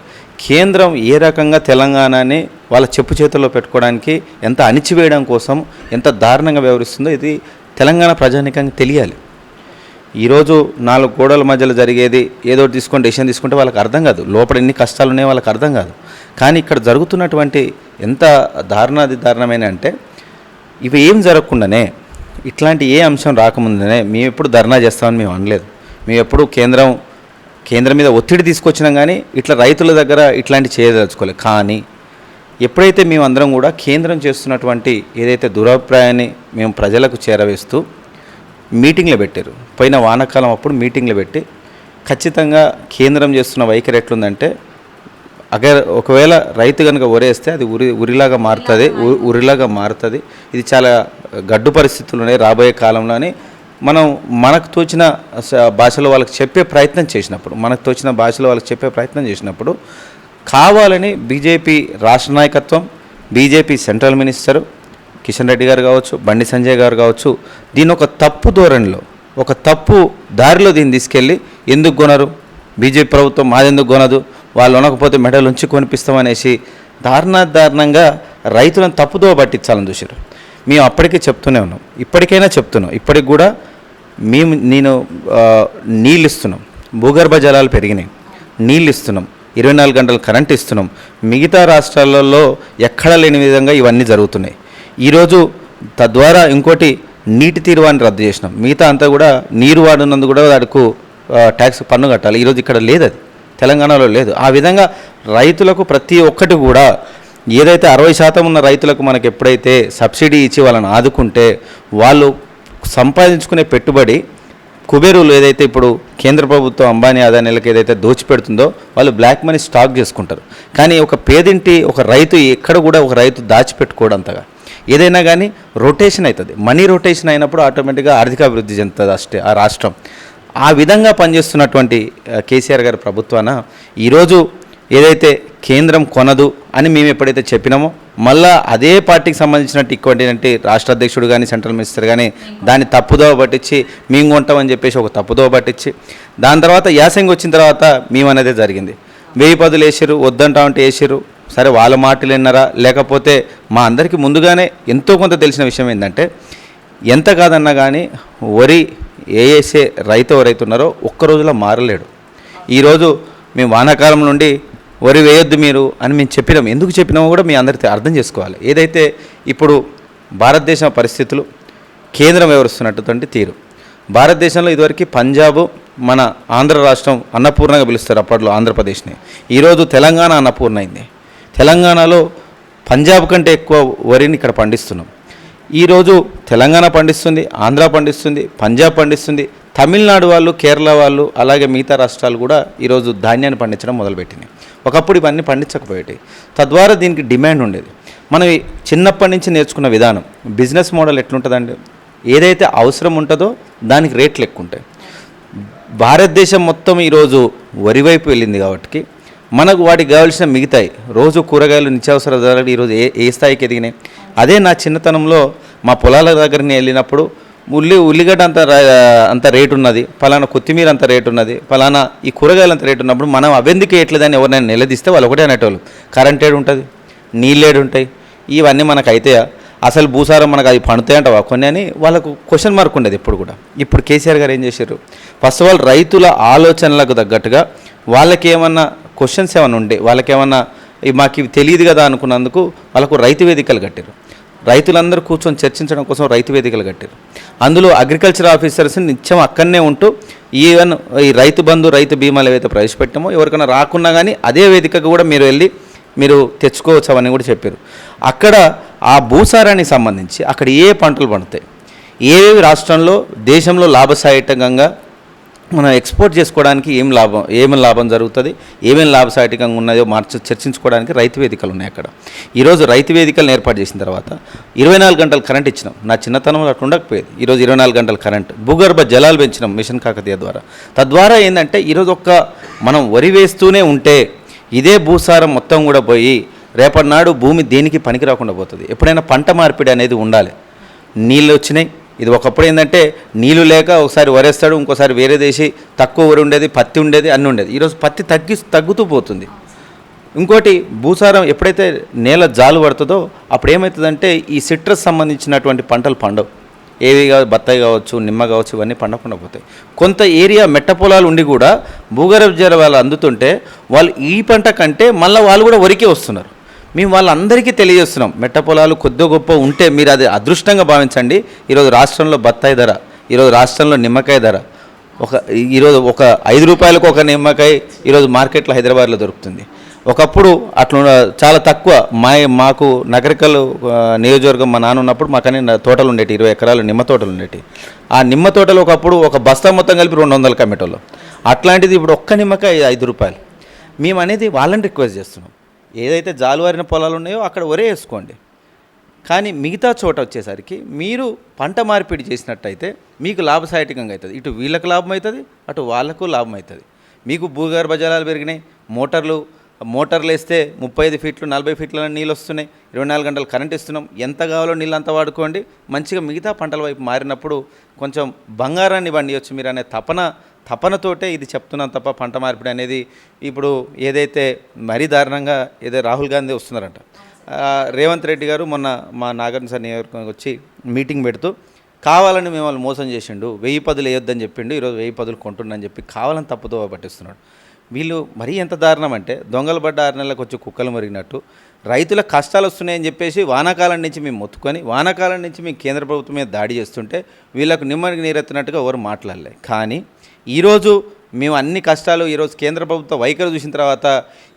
కేంద్రం ఏ రకంగా తెలంగాణని వాళ్ళ చెప్పు చేతుల్లో పెట్టుకోవడానికి ఎంత అణిచివేయడం కోసం ఎంత దారుణంగా వ్యవహరిస్తుందో ఇది తెలంగాణ ప్రజానీకానికి తెలియాలి. ఈరోజు 4 గోడల మధ్యలో జరిగేది ఏదో తీసుకొని డెసిషన్ తీసుకుంటే వాళ్ళకి అర్థం కాదు, లోపల ఎన్ని కష్టాలు ఉన్నాయో వాళ్ళకి అర్థం కాదు. కానీ ఇక్కడ జరుగుతున్నటువంటి ఎంత దారుణమైన అంటే ఇవి ఏం జరగకుండానే, ఇట్లాంటి ఏ అంశం రాకముందునే మేము ఎప్పుడు ధర్నా చేస్తామని మేము అనలేదు. మేము ఎప్పుడు కేంద్రం మీద ఒత్తిడి తీసుకొచ్చినాం, కానీ ఇట్లా రైతుల దగ్గర ఇట్లాంటి చేయదలుచుకోలేదు. కానీ ఎప్పుడైతే మేము అందరం కూడా కేంద్రం చేస్తున్నటువంటి ఏదైతే దురభిప్రాయాన్ని మేము ప్రజలకు చేరవేస్తూ మీటింగ్లు పెట్టారు, పోయిన వానాకాలం అప్పుడు మీటింగ్లు పెట్టి ఖచ్చితంగా కేంద్రం చేస్తున్న వైఖరి ఎట్లుందంటే ఒకవేళ రైతు కనుక ఒరేస్తే అది ఉరిలాగా మారుతుంది. ఇది చాలా గడ్డు పరిస్థితులు ఉన్నాయి రాబోయే కాలంలోని. మనం మనకు తోచిన భాషలో వాళ్ళకి చెప్పే ప్రయత్నం చేసినప్పుడు కావాలని బీజేపీ రాష్ట్ర నాయకత్వం, BJP central minister Kishan Reddy గారు కావచ్చు, బండి సంజయ్ గారు కావచ్చు, దీన్ని ఒక తప్పు ధోరణిలో, ఒక తప్పు దారిలో దీన్ని తీసుకెళ్ళి ఎందుకు కొనరు, బీజేపీ ప్రభుత్వం మాదెందుకు కొనదు, వాళ్ళు కొనకపోతే మెడలు ఉంచి కొనిపిస్తామనేసి దారుణంగా రైతులను తప్పుదో పట్టించాలని చూశారు. మేము అప్పటికే చెప్తూనే ఉన్నాం, ఇప్పటికైనా చెప్తున్నాం, ఇప్పటికి కూడా నేను నీళ్ళు ఇస్తున్నాం, భూగర్భ జలాలు పెరిగినాయి, నీళ్ళు ఇస్తున్నాం, 24 గంటలు కరెంట్ ఇస్తున్నాం. మిగతా రాష్ట్రాలలో ఎక్కడా లేని విధంగా ఇవన్నీ జరుగుతున్నాయి. ఈరోజు తద్వారా ఇంకోటి నీటి తీరువాన్ని రద్దు చేసినాం. మిగతా అంతా కూడా నీరు వాడినందుకు కూడా వాడికి ట్యాక్స్ పన్ను కట్టాలి. ఈరోజు ఇక్కడ లేదు, అది తెలంగాణలో లేదు. ఆ విధంగా రైతులకు ప్రతి ఒక్కటి కూడా ఏదైతే 60% ఉన్న రైతులకు మనకు ఎప్పుడైతే సబ్సిడీ ఇచ్చి వాళ్ళని ఆదుకుంటే వాళ్ళు సంపాదించుకునే పెట్టుబడి కుబేరులు ఏదైతే ఇప్పుడు కేంద్ర ప్రభుత్వం అంబానీ అదానీలకు ఏదైతే దోచిపెడుతుందో వాళ్ళు బ్లాక్ మనీ స్టాక్ చేసుకుంటారు. కానీ ఒక పేదింటి ఒక రైతు ఎక్కడ కూడా ఒక రైతు దాచిపెట్టుకోవడం అంతగా ఏదైనా కానీ రొటేషన్ అవుతుంది. మనీ రొటేషన్ అయినప్పుడు ఆటోమేటిక్గా ఆర్థిక అభివృద్ధి చెందుతుంది ఆ రాష్ట్రం. ఆ విధంగా పనిచేస్తున్నటువంటి కేసీఆర్ గారి ప్రభుత్వాన ఈరోజు ఏదైతే కేంద్రం కొనదు అని మేము ఎప్పుడైతే చెప్పినామో మళ్ళా అదే పార్టీకి సంబంధించినట్టు ఇటువంటి రాష్ట్ర అధ్యక్షుడు కానీ సెంట్రల్ మినిస్టర్ కానీ దాన్ని తప్పుదోవ పట్టించి మేము కొంటామని చెప్పేసి ఒక తప్పుదోవ పట్టించి దాని తర్వాత యాసంగి వచ్చిన తర్వాత మేము అనేదే జరిగింది. 1000 పదులు వేసారు, వద్దంటామంటే వేసారు. సరే వాళ్ళ మాటలు విన్నారా లేకపోతే మా అందరికీ ముందుగానే ఎంతో కొంత తెలిసిన విషయం ఏంటంటే ఎంత కాదన్నా కానీ వరి వేసే రైతు ఎవరైతే ఉన్నారో ఒక్క రోజులో మారలేడు. ఈరోజు మేము వానాకాలం నుండి వరి వేయొద్దు మీరు అని మేము చెప్పినాం. ఎందుకు చెప్పినామో కూడా మీ అందరికీ అర్థం చేసుకోవాలి. ఏదైతే ఇప్పుడు భారతదేశం పరిస్థితులు కేంద్రం వివరిస్తున్నటువంటి తీరు, భారతదేశంలో ఇదివరకు పంజాబ్ మన ఆంధ్ర రాష్ట్రం అన్నపూర్ణగా పిలుస్తారు అప్పట్లో ఆంధ్రప్రదేశ్ని. ఈరోజు తెలంగాణ అన్నపూర్ణ అయింది. తెలంగాణలో పంజాబ్ కంటే ఎక్కువ వరిని ఇక్కడ పండిస్తున్నాం. ఈరోజు తెలంగాణ పండిస్తుంది, ఆంధ్ర పండిస్తుంది, పంజాబ్ పండిస్తుంది, తమిళనాడు వాళ్ళు, కేరళ వాళ్ళు, అలాగే మిగతా రాష్ట్రాలు కూడా ఈరోజు ధాన్యాన్ని పండించడం మొదలుపెట్టినాయి. ఒకప్పుడు ఇవన్నీ పండించకపోయేవి. తద్వారా దీనికి డిమాండ్ ఉండేది. మనం చిన్నప్పటి నుంచి నేర్చుకున్న విధానం బిజినెస్ మోడల్ ఎట్లుంటుందండి, ఏదైతే అవసరం ఉంటుందో దానికి రేట్లు ఎక్కువ ఉంటాయి. భారతదేశం మొత్తం ఈరోజు వరి వైపు వెళ్ళింది కాబట్టి మనకు వాటికి కావాల్సిన మిగతాయి రోజు కూరగాయలు నిత్యావసర ధరలు ఈరోజు ఏ స్థాయికి ఎదిగినాయి. అదే నా చిన్నతనంలో మా పొలాల దగ్గరని వెళ్ళినప్పుడు ఉల్లిగడ్డ అంత రేటు ఉన్నది, ఫలానా కొత్తిమీర అంత రేటు ఉన్నది, ఫలానా ఈ కూరగాయలు అంత రేటు ఉన్నప్పుడు మనం అవెందుకు ఎట్లేదని ఎవరినైనా నిలదీస్తే వాళ్ళు ఒకటే అనేటోళ్ళు, కరెంట్ ఏడు ఉంటుంది, నీళ్ళేడు ఉంటాయి, ఇవన్నీ మనకు అయితే అసలు భూసారం మనకు అది పండుతాయంటవా కొన్ని అని వాళ్ళకు క్వశ్చన్ మార్క్ ఉండేది ఎప్పుడు కూడా. ఇప్పుడు కేసీఆర్ గారు ఏం చేశారు, ఫస్ట్ ఆఫ్ ఆల్ రైతుల ఆలోచనలకు తగ్గట్టుగా వాళ్ళకి ఏమన్నా క్వశ్చన్స్ ఏమైనా ఉండే, వాళ్ళకేమన్నా మాకు ఇవి తెలియదు కదా అనుకున్నందుకు వాళ్ళకు రైతు వేదికలు కట్టారు. రైతులందరూ కూర్చొని చర్చించడం కోసం రైతు వేదికలు కట్టారు. అందులో అగ్రికల్చర్ ఆఫీసర్స్ నిత్యం అక్కడనే ఉంటూ ఈవెన్ ఈ రైతు బంధు, రైతు బీమాలు ఏవైతే ప్రవేశపెట్టామో ఎవరికైనా రాకున్నా కానీ అదే వేదికకు కూడా మీరు వెళ్ళి మీరు తెచ్చుకోవచ్చు అవన్నీ కూడా చెప్పారు. అక్కడ ఆ భూసారానికి సంబంధించి అక్కడ ఏ పంటలు పండుతాయి, ఏవేవి రాష్ట్రంలో దేశంలో లాభసాయకంగా మనం ఎక్స్పోర్ట్ చేసుకోవడానికి ఏమి లాభం జరుగుతుంది, ఏమేమి లాభసాయకంగా ఉన్నాయో చర్చించుకోవడానికి రైతు వేదికలు ఉన్నాయి అక్కడ. ఈరోజు రైతు వేదికలను ఏర్పాటు చేసిన తర్వాత 24 గంటలు కరెంట్ ఇచ్చినాం. నా చిన్నతనంలో అట్లా ఉండకపోయేది. ఈరోజు 24 గంటలు కరెంట్, భూగర్భ జలాలు పెంచినాం మిషన్ కాకతీయ ద్వారా. తద్వారా ఏంటంటే ఈరోజు మనం వరి వేస్తూనే ఉంటే ఇదే భూసారం మొత్తం కూడా పోయి రేపటి నాడు భూమి దేనికి పనికి రాకుండా పోతుంది. ఎప్పుడైనా పంట మార్పిడి అనేది ఉండాలి. నీళ్ళు వచ్చినాయి, ఇది ఒకప్పుడు ఏంటంటే నీళ్ళు లేక ఒకసారి వరేస్తాడు, ఇంకోసారి వేరే దేశీ తక్కువ వరి ఉండేది, పత్తి ఉండేది, అన్నీ ఉండేది. ఈరోజు పత్తి తగ్గుతూ పోతుంది. ఇంకోటి భూసారం ఎప్పుడైతే నేల జాలు పడుతుందో అప్పుడు ఏమవుతుందంటే ఈ సిట్రస్ సంబంధించినటువంటి పంటలు పండవు. ఏవి కావచ్చు, బత్తాయి కావచ్చు, నిమ్మ కావచ్చు, ఇవన్నీ పండకుండా పోతాయి. కొంత ఏరియా మెట్ట పొలాలు ఉండి కూడా భూగర్భ జలాలు అందుతుంటే వాళ్ళు ఈ పంట కంటే మళ్ళీ వాళ్ళు కూడా వరికే వస్తున్నారు. మేము వాళ్ళందరికీ తెలియజేస్తున్నాం, మెట్ట పొలాలు కొద్ది గొప్ప ఉంటే మీరు అది అదృష్టంగా భావించండి. ఈరోజు రాష్ట్రంలో బత్తాయి ధర, ఈరోజు రాష్ట్రంలో నిమ్మకాయ ధర ఈరోజు ఒక 5 రూపాయలకు ఒక నిమ్మకాయ ఈరోజు మార్కెట్లో హైదరాబాద్లో దొరుకుతుంది. ఒకప్పుడు అట్లా చాలా తక్కువ. మాకు నగరికల్ నియోజకవర్గం మా నాన్న ఉన్నప్పుడు మాకని తోటలు ఉండేటి, 20 ఎకరాలు నిమ్మ తోటలు ఉండేటి. ఆ నిమ్మ తోటలు ఒకప్పుడు ఒక బస్తా మొత్తం కలిపి 200 కమ్మేటోళ్ళు. అట్లాంటిది ఇప్పుడు ఒక్క నిమ్మకాయ 5 రూపాయలు. మేము అనేది వాళ్ళని రిక్వెస్ట్ చేస్తున్నాం, ఏదైతే జాలువారిన పొలాలు ఉన్నాయో అక్కడ ఒరే వేసుకోండి, కానీ మిగతా చోట వచ్చేసరికి మీరు పంట మార్పిడి చేసినట్టయితే మీకు లాభసాయకంగా అవుతుంది. ఇటు వీళ్ళకు లాభం అవుతుంది, అటు వాళ్ళకు లాభం అవుతుంది. మీకు భూగర్భ జలాలు పెరిగినాయి, మోటార్లు మోటార్లు వేస్తే 35 ఫీట్లు 40 ఫీట్ల నీళ్ళు వస్తున్నాయి, 24 గంటలు కరెంట్ ఇస్తున్నాం. ఎంత కావాలో నీళ్ళు అంతా వాడుకోండి, మంచిగా మిగతా పంటల వైపు మారినప్పుడు కొంచెం బంగారాన్ని పండియొచ్చు మీరు అనే తపనతోటే ఇది చెప్తున్నాను తప్ప పంట మార్పిడి అనేది ఇప్పుడు ఏదైతే మరీ దారుణంగా ఏదో రాహుల్ గాంధీ వస్తున్నారంట. రేవంత్ రెడ్డి గారు మొన్న మా నాగార్జున సార్ నియోజకవర్గం వచ్చి మీటింగ్ పెడుతూ కావాలని మిమ్మల్ని మోసం చేసిండు, 1000 పదులు వేయొద్దని చెప్పిండు, ఈరోజు 1000 పదులు కొంటుండని చెప్పి కావాలని తప్పుతో పట్టిస్తున్నాడు. వీళ్ళు మరీ ఎంత దారుణం అంటే దొంగలు పడ్డ 6 నెలలకు వచ్చి కుక్కలు మరిగినట్టు రైతుల కష్టాలు వస్తున్నాయని చెప్పేసి వానాకాలం నుంచి మేము మొత్తుకొని వానాకాలం నుంచి మేము కేంద్ర ప్రభుత్వం మీద దాడి చేస్తుంటే వీళ్ళకు నిమ్మకి నీరెత్తినట్టుగా ఎవరు మాట్లాడలే. కానీ ఈరోజు మేము అన్ని కష్టాలు ఈరోజు కేంద్ర ప్రభుత్వ వైఖరి చూసిన తర్వాత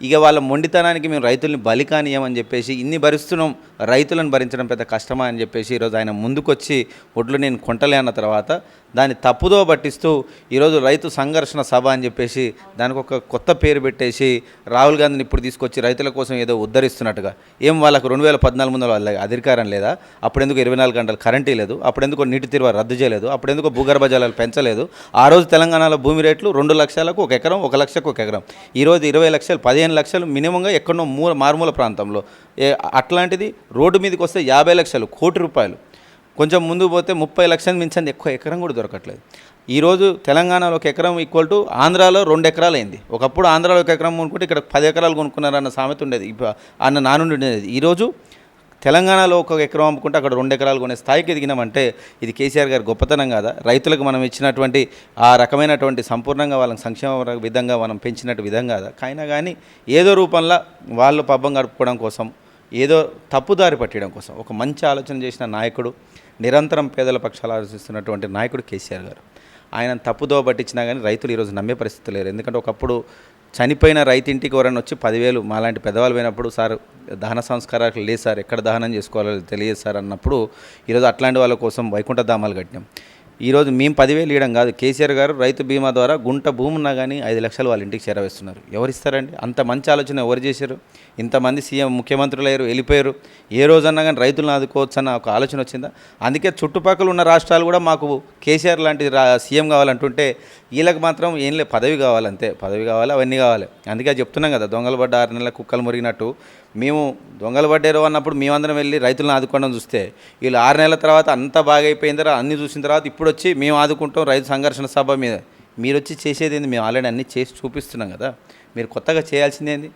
ఇక వాళ్ళ మొండితనానికి మేము రైతుల్ని బలి కానియమని చెప్పేసి ఇన్ని భరిస్తున్నాం, రైతులను భరించడం పెద్ద కష్టమా అని చెప్పేసి ఈరోజు ఆయన ముందుకొచ్చి ఒడ్లు నేను కొంటలే అన్న తర్వాత దాన్ని తప్పుదో పట్టిస్తూ ఈరోజు రైతు సంఘర్షణ సభ అని చెప్పేసి దానికి ఒక కొత్త పేరు పెట్టేసి రాహుల్ గాంధీని ఇప్పుడు తీసుకొచ్చి రైతుల కోసం ఏదో ఉద్ధరిస్తున్నట్టుగా. ఏం వాళ్ళకు 2014 ముందు వాళ్ళ అధికారం లేదా? అప్పుడెందుకు 24 గంటలు కరెంటీ లేదు? అప్పుడెందుకు నీటి తీరువ రద్దు చేయలేదు? అప్పుడెందుకు భూగర్భ జలాలు పెంచలేదు? ఆ రోజు తెలంగాణలో భూమి రేట్లు 2 లక్షలకు 1 ఎకరం, 1 లక్షకు 1 ఎకరం. ఈరోజు 20 లక్షలు 15 లక్షలు మినిమంగా ఎక్కడో మారుమూల ప్రాంతంలో. అట్లాంటిది రోడ్డు మీదకి వస్తే 50 లక్షలు, కోటి రూపాయలు. కొంచెం ముందు పోతే 30 లక్షలు మించింది ఎక్కువ ఎకరం కూడా దొరకట్లేదు. ఈరోజు తెలంగాణలో 1 ఎకరం ఈక్వల్ టు ఆంధ్రాలో 2 ఎకరాలు అయింది. ఒకప్పుడు ఆంధ్రాలో 1 ఎకరం కొనుక్కుంటే ఇక్కడ 10 ఎకరాలు కొనుక్కున్నారన్న సామెత ఉండేది, అన్న నానుండి ఉండేది. ఈరోజు తెలంగాణలో 1 ఎకరం అమ్ముకుంటే అక్కడ 2 ఎకరాలు కొనే స్థాయికి ఎదిగినామంటే ఇది కేసీఆర్ గారి గొప్పతనం కాదా? రైతులకు మనం ఇచ్చినటువంటి ఆ రకమైనటువంటి సంపూర్ణంగా వాళ్ళకి సంక్షేమ విధంగా మనం పెంచినట్టు విధం కాదా? అయినా కానీ ఏదో రూపంలో వాళ్ళు పబ్బం గడుపుకోవడం కోసం, ఏదో తప్పుదారి పట్టడం కోసం ఒక మంచి ఆలోచన చేసిన నాయకుడు, నిరంతరం పేదల పక్షాలు ఆలోచిస్తున్నటువంటి నాయకుడు కేసీఆర్ గారు. ఆయన తప్పుదో పట్టించినా కానీ రైతులు ఈరోజు నమ్మే పరిస్థితి లేరు. ఎందుకంటే ఒకప్పుడు చనిపోయిన రైతింటికి ఎవరైనా వచ్చి 10,000 మాలాంటి పెద్దవాళ్ళు పోయినప్పుడు సార్ దహన సంస్కారాలు లేదు సార్, ఎక్కడ దహనం చేసుకోవాలో తెలియదు సార్ అన్నప్పుడు ఈరోజు అట్లాంటి వాళ్ళ కోసం వైకుంఠ ధామాలు కట్టినాం. ఈరోజు మేము 10,000 ఇవ్వడం కాదు, కేసీఆర్ గారు రైతు బీమా ద్వారా గుంట భూమి ఉన్నా కానీ 5 లక్షలు వాళ్ళ ఇంటికి చేరవేస్తున్నారు. ఎవరు ఇస్తారండి? అంత మంచి ఆలోచన ఎవరు చేశారు? ఇంతమంది సీఎం ముఖ్యమంత్రులు అయ్యారు, వెళ్ళిపోయారు. ఏ రోజన్నా కానీ రైతులను ఆదుకోవచ్చు అన్న ఒక ఆలోచన వచ్చిందా? అందుకే చుట్టుపక్కల ఉన్న రాష్ట్రాలు కూడా మాకు కేసీఆర్ లాంటి సీఎం కావాలంటుంటే వీళ్ళకి మాత్రం ఏం లేదు, పదవి కావాలంతే, పదవి కావాలి, అవన్నీ కావాలి. అందుకే చెప్తున్నాం కదా, దొంగలు పడ్డ 6 నెలల కుక్కలు మురిగినట్టు మేము దొంగలు పడ్డారు అన్నప్పుడు మేమందరం వెళ్ళి రైతులను ఆదుకోవడం చూస్తే వీళ్ళు 6 నెలల తర్వాత అంతా బాగా అయిపోయిన తర్వాత అన్నీ చూసిన తర్వాత ఇప్పుడు వచ్చి మేము ఆదుకుంటాం రైతు సంఘర్షణ సభ మీద. మీరు వచ్చి చేసేది ఏంది? మేము ఆల్రెడీ అన్నీ చేసి చూపిస్తున్నాం కదా, మీరు కొత్తగా చేయాల్సిందేంది?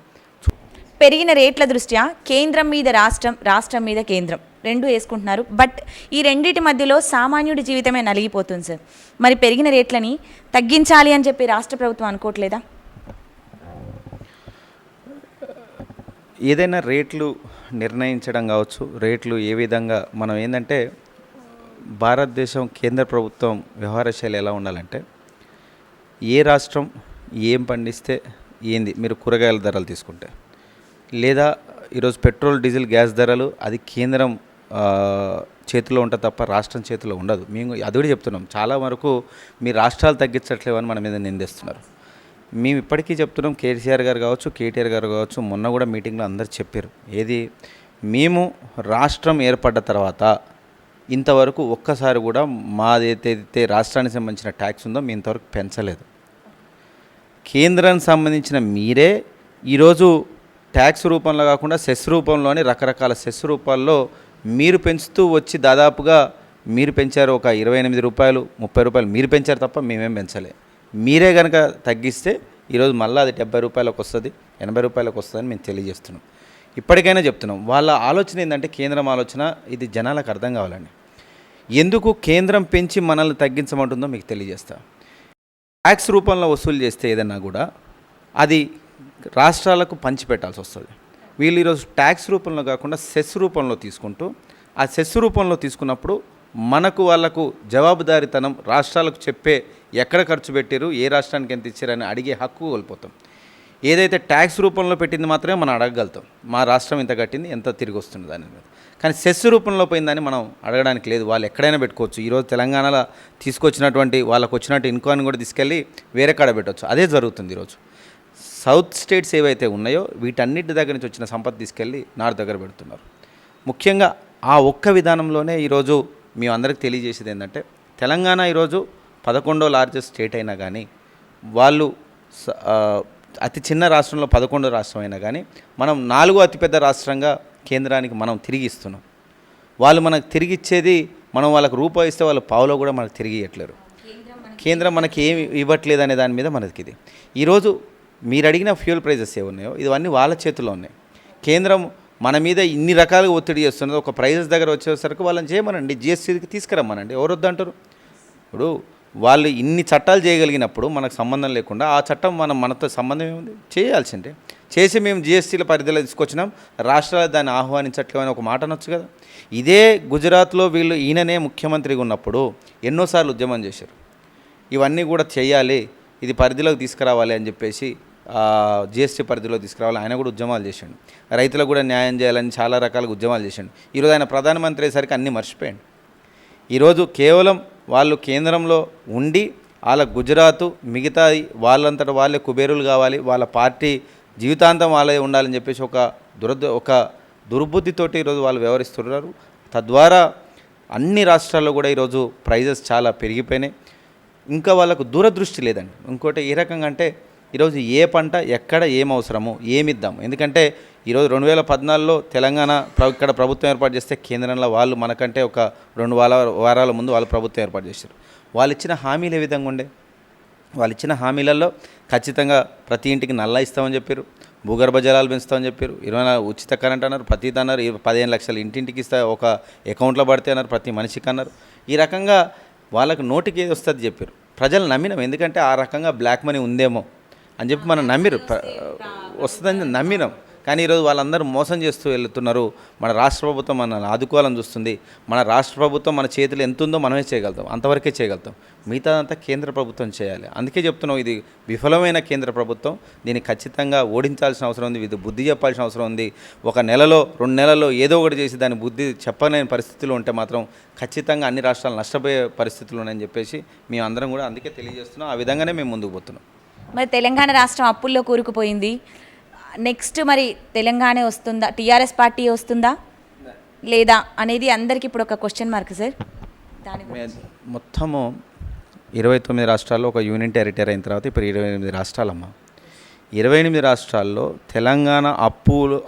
పెరిగిన రేట్ల దృష్ట్యా కేంద్రం మీద రాష్ట్రం, రాష్ట్రం మీద కేంద్రం రెండు వేసుకుంటున్నారు. బట్ ఈ రెండింటి మధ్యలో సామాన్యుడి జీవితమే నలిగిపోతుంది సార్. మరి పెరిగిన రేట్లని తగ్గించాలి అని చెప్పి రాష్ట్ర ప్రభుత్వం అనుకోవట్లేదా? ఏదైనా రేట్లు నిర్ణయించడం కావచ్చు, రేట్లు ఏ విధంగా మనం ఏంటంటే భారతదేశం కేంద్ర ప్రభుత్వం వ్యవహార శైలి ఎలా ఉండాలంటే ఏ రాష్ట్రం ఏం పండిస్తే ఏంది, మీరు కూరగాయల ధరలు తీసుకుంటే లేదా ఈరోజు పెట్రోల్ డీజిల్ గ్యాస్ ధరలు అది కేంద్రం చేతిలో ఉంటుంది తప్ప రాష్ట్రం చేతిలో ఉండదు. మేము అది కూడా చెప్తున్నాం, చాలా వరకు మీ రాష్ట్రాలు తగ్గించట్లేవని మన మీద నిందిస్తున్నారు. మేము ఇప్పటికీ చెప్తున్నాం, కేసీఆర్ గారు కావచ్చు, కేటీఆర్ గారు కావచ్చు, మొన్న కూడా మీటింగ్లో అందరు చెప్పారు, ఏది మేము రాష్ట్రం ఏర్పడ్డ తర్వాత ఇంతవరకు ఒక్కసారి కూడా మాదైతే రాష్ట్రానికి సంబంధించిన ట్యాక్స్ ఉందో మేము ఇంతవరకు పెంచలేదు. కేంద్రానికి సంబంధించిన మీరే ఈరోజు ట్యాక్స్ రూపంలో కాకుండా సెస్ రూపంలోని రకరకాల సెస్ రూపాల్లో మీరు పెంచుతూ వచ్చి దాదాపుగా మీరు పెంచారు ఒక 28 రూపాయలు 30 రూపాయలు మీరు పెంచారు తప్ప మేమేం పెంచలే. మీరే కనుక తగ్గిస్తే ఈరోజు మళ్ళీ అది 70 రూపాయలకు వస్తుంది, 80 రూపాయలకు వస్తుందని మేము తెలియజేస్తున్నాం. ఇప్పటికైనా చెప్తున్నాం, వాళ్ళ ఆలోచన ఏంటంటే కేంద్రం ఆలోచన ఇది జనాలకు అర్థం కావాలండి. ఎందుకు కేంద్రం పెంచి మనల్ని తగ్గించమంటుందో మీకు తెలియజేస్తా. ట్యాక్స్ రూపంలో వసూలు చేస్తే ఏదన్నా కూడా అది రాష్ట్రాలకు పంచిపెట్టాల్సి వస్తుంది. వీళ్ళు ఈరోజు ట్యాక్స్ రూపంలో కాకుండా సెస్ రూపంలో తీసుకుంటూ ఆ సెస్ రూపంలో తీసుకున్నప్పుడు మనకు వాళ్ళకు జవాబుదారీతనం రాష్ట్రాలకు చెప్పే ఎక్కడ ఖర్చు పెట్టారు, ఏ రాష్ట్రానికి ఎంత ఇచ్చారని అడిగే హక్కు కోల్పోతాం. ఏదైతే ట్యాక్స్ రూపంలో పెట్టింది మాత్రమే మనం అడగగలుగుతాం, మా రాష్ట్రం ఇంత కట్టింది ఎంత తిరిగి వస్తుంది దాని మీద. కానీ సెస్ రూపంలో పోయిందని మనం అడగడానికి లేదు, వాళ్ళు ఎక్కడైనా పెట్టుకోవచ్చు. ఈరోజు తెలంగాణలో తీసుకొచ్చినటువంటి వాళ్ళకు వచ్చినట్టు ఇన్కమ్ని కూడా తీసుకెళ్ళి వేరే కాడ పెట్టవచ్చు. అదే జరుగుతుంది ఈరోజు. సౌత్ స్టేట్స్ ఏవైతే ఉన్నాయో వీటన్నిటి దగ్గర నుంచి వచ్చిన సంపద తీసుకెళ్ళి నార్త్ దగ్గర పెడుతున్నారు. ముఖ్యంగా ఆ ఒక్క విధానంలోనే ఈరోజు మేము అందరికి తెలియజేసేది ఏంటంటే తెలంగాణ ఈరోజు 11వ లార్జెస్ట్ స్టేట్ అయినా కానీ వాళ్ళు అతి చిన్న రాష్ట్రంలో 11 రాష్ట్రం అయినా కానీ మనం 4వ అతిపెద్ద రాష్ట్రంగా కేంద్రానికి మనం తిరిగి ఇస్తున్నాం. వాళ్ళు మనకు తిరిగి ఇచ్చేది, మనం వాళ్ళకి రూపాయి ఇస్తే వాళ్ళు పావులో కూడా మనకు తిరిగి ఇవ్వట్లేరు. కేంద్రం మనకి ఏమి ఇవ్వట్లేదు అనే దాని మీద మనకి ఇది. ఈరోజు మీరు అడిగిన ఫ్యూయల్ ప్రైజెస్ ఏమున్నాయో ఇవన్నీ వాళ్ళ చేతుల్లో ఉన్నాయి. కేంద్రం మన మీద ఇన్ని రకాలుగా ఒత్తిడి చేస్తున్నది. ఒక ప్రైజెస్ దగ్గర వచ్చేసరికి వాళ్ళని చేయమనండి, జిఎస్టీకి తీసుకురమ్మనండి, ఎవరు వద్దంటారు? ఇప్పుడు వాళ్ళు ఇన్ని చట్టాలు చేయగలిగినప్పుడు మనకు సంబంధం లేకుండా ఆ చట్టం మనతో సంబంధం ఏముంది? చేయాల్సిందే. చేసి మేము జిఎస్టీల పరిధిలో తీసుకొచ్చినాం, రాష్ట్రాలు దాన్ని ఆహ్వానించట్లేమని ఒక మాట అనొచ్చు కదా. ఇదే గుజరాత్లో వీళ్ళు ఈయననే ముఖ్యమంత్రిగా ఉన్నప్పుడు ఎన్నోసార్లు ఉద్యమం చేశారు, ఇవన్నీ కూడా చేయాలి, ఇది పరిధిలోకి తీసుకురావాలి అని చెప్పేసి, జిఎస్టీ పరిధిలో తీసుకురావాలి. ఆయన కూడా ఉద్యమాలు చేశాడు. రైతులకు కూడా న్యాయం చేయాలని చాలా రకాలుగా ఉద్యమాలు చేశాడు. ఈరోజు ఆయన ప్రధానమంత్రి అయ్యేసరికి అన్నీ మర్చిపోయాడు. ఈరోజు కేవలం వాళ్ళు కేంద్రంలో ఉండి వాళ్ళ గుజరాత్ మిగతా వాళ్ళంతటా వాళ్ళే కుబేరులు కావాలి, వాళ్ళ పార్టీ జీవితాంతం వాళ్ళే ఉండాలని చెప్పేసి ఒక దుర్బుద్ధితోటి ఈరోజు వాళ్ళు వ్యవహరిస్తున్నారు. తద్వారా అన్ని రాష్ట్రాల్లో కూడా ఈరోజు ప్రైజెస్ చాలా పెరిగిపోయినాయి. ఇంకా వాళ్ళకు దూరదృష్టి లేదండి. ఇంకోటి ఏ రకంగా అంటే ఈరోజు ఏ పంట ఎక్కడ ఏం అవసరము ఏమిద్దాం. ఎందుకంటే ఈరోజు 2014లో తెలంగాణ ఇక్కడ ప్రభుత్వం ఏర్పాటు చేస్తే కేంద్రంలో వాళ్ళు మనకంటే ఒక 2 వారాల ముందు వాళ్ళు ప్రభుత్వం ఏర్పాటు చేశారు. వాళ్ళు ఇచ్చిన హామీలు ఏ విధంగా ఉండే? వాళ్ళు ఇచ్చిన హామీలలో ఖచ్చితంగా ప్రతి ఇంటికి నల్లా ఇస్తామని చెప్పారు, భూగర్భ జలాలు పెంచుతామని చెప్పారు, 24 ఉచిత కరెంట్ అన్నారు, ప్రతి అన్నారు, 15 లక్షలు ఇంటింటికి ఇస్తా, ఒక అకౌంట్లో పడితే అన్నారు, ప్రతి మనిషికి అన్నారు. ఈ రకంగా వాళ్ళకు నోటికి ఏది వస్తుంది చెప్పారు. ప్రజలు నమ్మినాం, ఎందుకంటే ఆ రకంగా బ్లాక్ మనీ ఉందేమో అని చెప్పి మనం నమ్మిరు, వస్తుందని నమ్మినాం. కానీ ఈరోజు వాళ్ళందరూ మోసం చేస్తూ వెళ్తున్నారు. మన రాష్ట్ర ప్రభుత్వం మనల్ని ఆదుకోవాలని చూస్తుంది. మన రాష్ట్ర ప్రభుత్వం మన చేతులు ఎంత ఉందో మనమే చేయగలుగుతాం, అంతవరకే చేయగలుగుతాం. మిగతాదంతా కేంద్ర ప్రభుత్వం చేయాలి. అందుకే చెప్తున్నాం, ఇది విఫలమైన కేంద్ర ప్రభుత్వం. దీన్ని ఖచ్చితంగా ఓడించాల్సిన అవసరం ఉంది, ఇది బుద్ధి చెప్పాల్సిన అవసరం ఉంది. 1 నెలలో 2 నెలల్లో ఏదో ఒకటి చేసి దాని బుద్ధి చెప్పలేని పరిస్థితులు ఉంటే మాత్రం ఖచ్చితంగా అన్ని రాష్ట్రాలు నష్టపోయే పరిస్థితులు ఉన్నాయని చెప్పేసి మేము అందరం కూడా అందుకే తెలియజేస్తున్నాం. ఆ విధంగానే మేము ముందుకు పోతున్నాం. మరి తెలంగాణ రాష్ట్రం అప్పుల్లో కూరుకుపోయింది. నెక్స్ట్ మరి తెలంగాణ వస్తుందా, టీఆర్ఎస్ పార్టీ వస్తుందా లేదా అనేది అందరికీ ఇప్పుడు ఒక క్వశ్చన్ మార్క్ సార్. దాని మొత్తము 29 రాష్ట్రాల్లో ఒక యూనియన్ టెరిటరీ అయిన తర్వాత ఇప్పుడు 28 రాష్ట్రాలమ్మ. 28 రాష్ట్రాల్లో తెలంగాణ